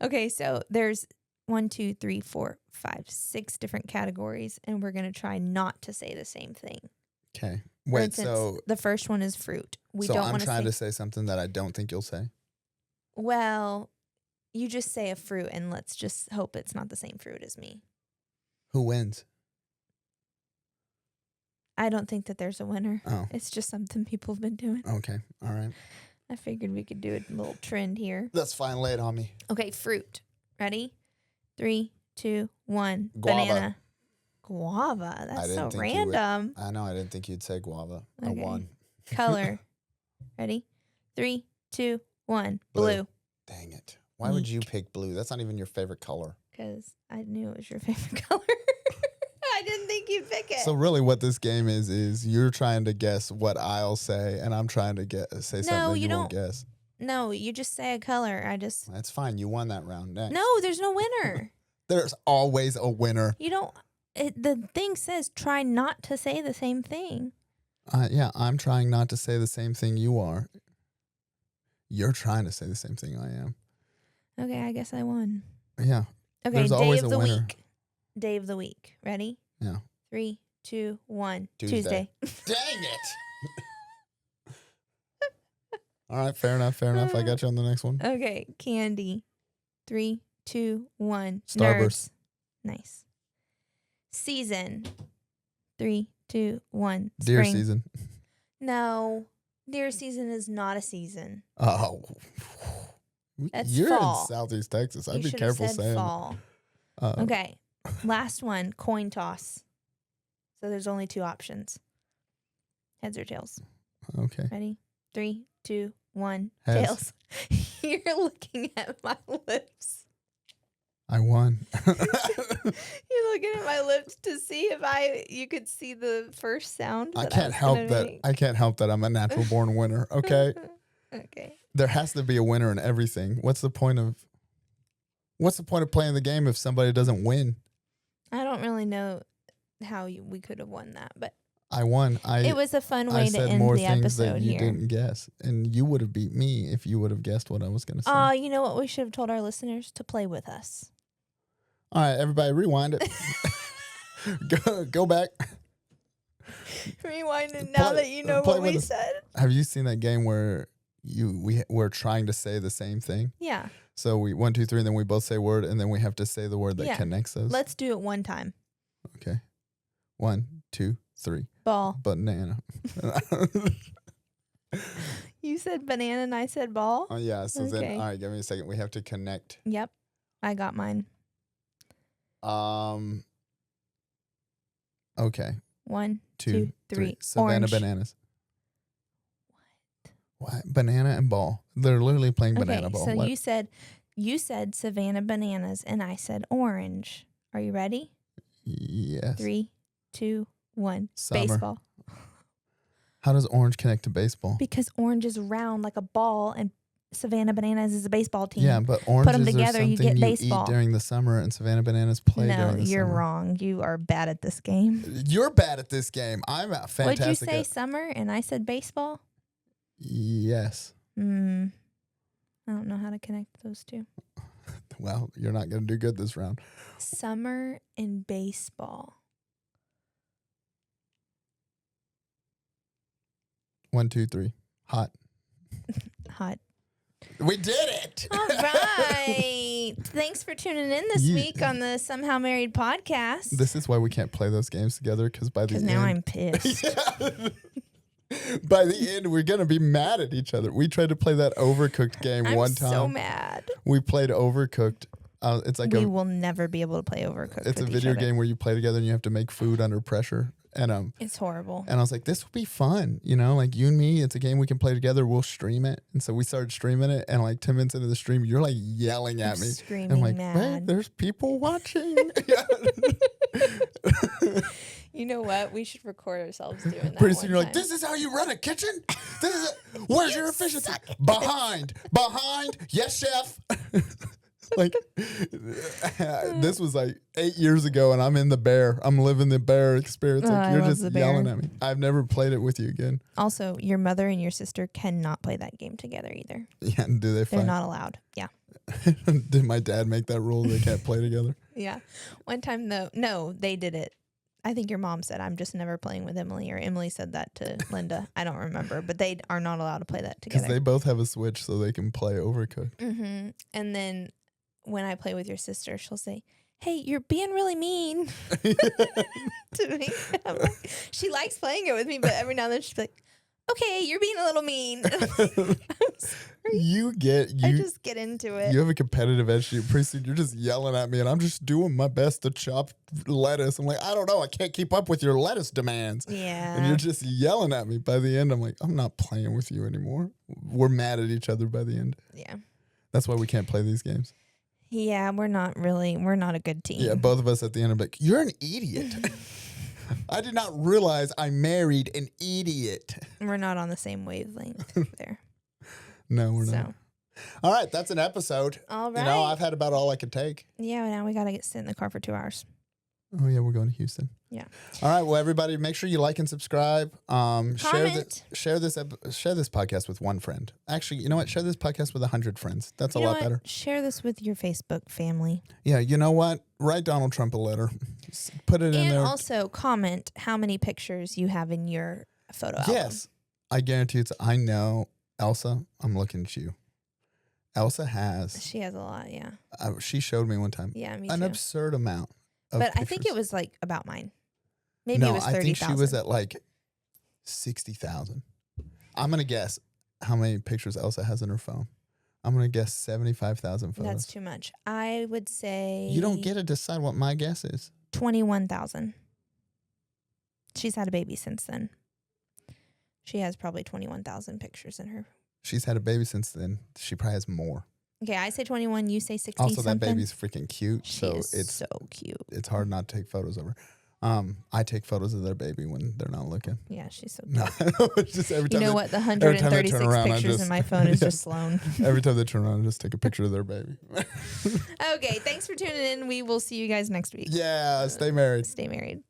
Okay, so there's 1, 2, 3, 4, 5, 6 different categories, and we're gonna try not to say the same thing. Okay. For Wait, instance, so the first one is fruit. We don't I'm want trying say. to say something that I don't think you'll say. Well, you just say a fruit, and let's just hope it's not the same fruit as me. Who wins? I don't think that there's a winner. Oh, It's just something people have been doing. okay. All right. I figured we could do a little trend here. That's fine. Lay it on me. Okay, fruit. Ready? 3, 2, 1. Guava. Banana. Guava. That's so didn't think you would. random. I know. I didn't think you'd say guava. I Okay. won. Color. Ready? 3, 2, 1. Blue. Blue. Dang it. Why would you pick blue? That's not even your favorite color. Because I knew it was your favorite color. I didn't think you'd pick it. So really what this game is you're trying to guess what I'll say, and I'm trying to say something you won't guess. No, you just say a color. That's fine. You won that round. Next. No, there's no winner. There's always a winner. You don't. The thing says try not to say the same thing. Yeah, I'm trying not to say the same thing you are. You're trying to say the same thing I am. Okay, I guess I won. Yeah. Okay, There's day always of a the winner. week. Day of the week. Ready? Yeah. 3, 2, 1. Tuesday. Dang it. All right, fair enough. I got you on the next one. Okay, candy. 3, 2, 1. Starburst. Nerds. Nice. Season. 3, 2, 1. Deer Spring. season. No. Deer season is not a season. Oh. That's You're fall. in Southeast Texas. I'd You be should have careful said saying. fall. Okay. Last one, coin toss. So there's only 2 options. Heads or tails. Okay. Ready? 3, 2, 1. Heads. Tails. You're looking at my lips. I won. You're looking at my lips to see if you could see the first sound. I can't help that. I can't help that I'm a natural born winner. Okay. Okay. There has to be a winner in everything. What's the point of playing the game if somebody doesn't win? I don't really know how we could have won that, but I won. it was a fun way to said end more the things episode that you here. didn't guess, and you would have beat me if you would have guessed what I was going to say. Oh, you know what we should have told our listeners? To play with us. All right, everybody, rewind it. Go back. Rewind it now that you know what we said. Have you seen that game where we're trying to say the same thing? Yeah. So we 1, 2, 3, and then we both say a word, and then we have to say the word that connects us. Let's do it one time. Okay. 1, 2, 3. Ball. Banana. You said banana and I said ball? Oh yeah. So Okay. then, all right, give me a second. We have to connect. Yep. I got mine. Okay. 1, 2, 2, 3. Savannah Orange. bananas. What? Banana and ball. They're literally playing banana ball. So What? you said Savannah bananas and I said orange. Are you ready? Yes. 3, 2, 1. Summer. Baseball. How does orange connect to baseball? Because orange is round like a ball and Savannah bananas is a baseball team. Yeah, but oranges together, are you something get you baseball. eat during the summer, and Savannah bananas play No, during the you're summer. wrong. You are bad at this game. You're bad at this game. I'm fantastic. What'd you say, summer? And I said baseball? Yes. I don't know how to connect those two. Well, you're not going to do good this round. Summer and baseball. 1, 2, 3. Hot. Hot. We did it. All right. Thanks for tuning in this You- week on the Somehow Married podcast. This is why we can't play those games together, because by the Because end... now I'm pissed. By the end, we're going to be mad at each other. We tried to play that Overcooked game I'm one time. so mad. We played Overcooked. It's like We will never be able to play Overcooked. it's a with each video other. game where you play together and you have to make food under pressure. And It's horrible. I was like, this would be fun, you know, like you and me. It's a game we can play together. We'll stream it, and so we started streaming it. And like 10 minutes into the stream, you're like yelling at I'm me. screaming I'm like, mad. wait, there's people watching. You know what? We should record ourselves doing that. Pretty soon you're one like, time. this is how you run a kitchen? This is where's your efficiency? Behind. Yes, chef. Like, this was like 8 years ago, and I'm in the bear. I'm living the bear experience. Like, I you're love just the bear. yelling at me. I've never played it with you again. Also, your mother and your sister cannot play that game together either. Yeah, do they They're fight? not allowed. Yeah. Did my dad make that rule? They can't play together? Yeah. One time, though, no, they did it. I think your mom said, I'm just never playing with Emily, or Emily said that to Linda. I don't remember, but they are not allowed to play that Because together. they both have a Switch, so they can play Overcooked. Mm-hmm. And then when I play with your sister, she'll say, hey, you're being really mean to me. I'm like, she likes playing it with me, but every now and then she's like, okay, you're being a little mean. I'm sorry. I just get into it. You have a competitive edge to you. Pretty soon you're just yelling at me, and I'm just doing my best to chop lettuce. I'm like, I don't know. I can't keep up with your lettuce demands. Yeah. And you're just yelling at me. By the end, I'm like, I'm not playing with you anymore. We're mad at each other by the end. Yeah. That's why we can't play these games. Yeah, we're not a good team. Yeah, both of us at the end are like, you're an idiot. I did not realize I married an idiot. We're not on the same wavelength there. No, we're not. All right, that's an episode. All right. You know, I've had about all I could take. Yeah, now we got to sit in the car for 2 hours. Oh, yeah, we're going to Houston. Yeah. All right, well, everybody, make sure you like and subscribe. Share this podcast with one friend. Actually, you know what? Share this podcast with 100 friends. That's a lot better. Share this with your Facebook family. Yeah, you know what? Write Donald Trump a letter. Put it in there. And also comment how many pictures you have in your photo album. Yes. I guarantee I know. Elsa, I'm looking at you. Elsa has. She has a lot, yeah. She showed me one time. Yeah, me an too. absurd amount of But pictures. I think it was like about mine. Maybe it was 30,000. I think she was at like 60,000. I'm going to guess how many pictures Elsa has in her phone. I'm going to guess 75,000 photos. That's too much. I would say... You don't get to decide what my guess is. 21,000. She's had a baby since then. She has probably 21,000 pictures in her. She's had a baby since then. She probably has more. Okay, I say 21. You say 60 Also, something. that baby's freaking cute. She so is it's so cute. It's hard not to take photos of her. I take photos of their baby when they're not looking. Yeah, she's so cute. No, just every time. You know what? The 136 pictures in my phone is just Sloan. Every time they turn around, I just take a picture of their baby. Okay, thanks for tuning in. We will see you guys next week. Yeah, stay married. Stay married.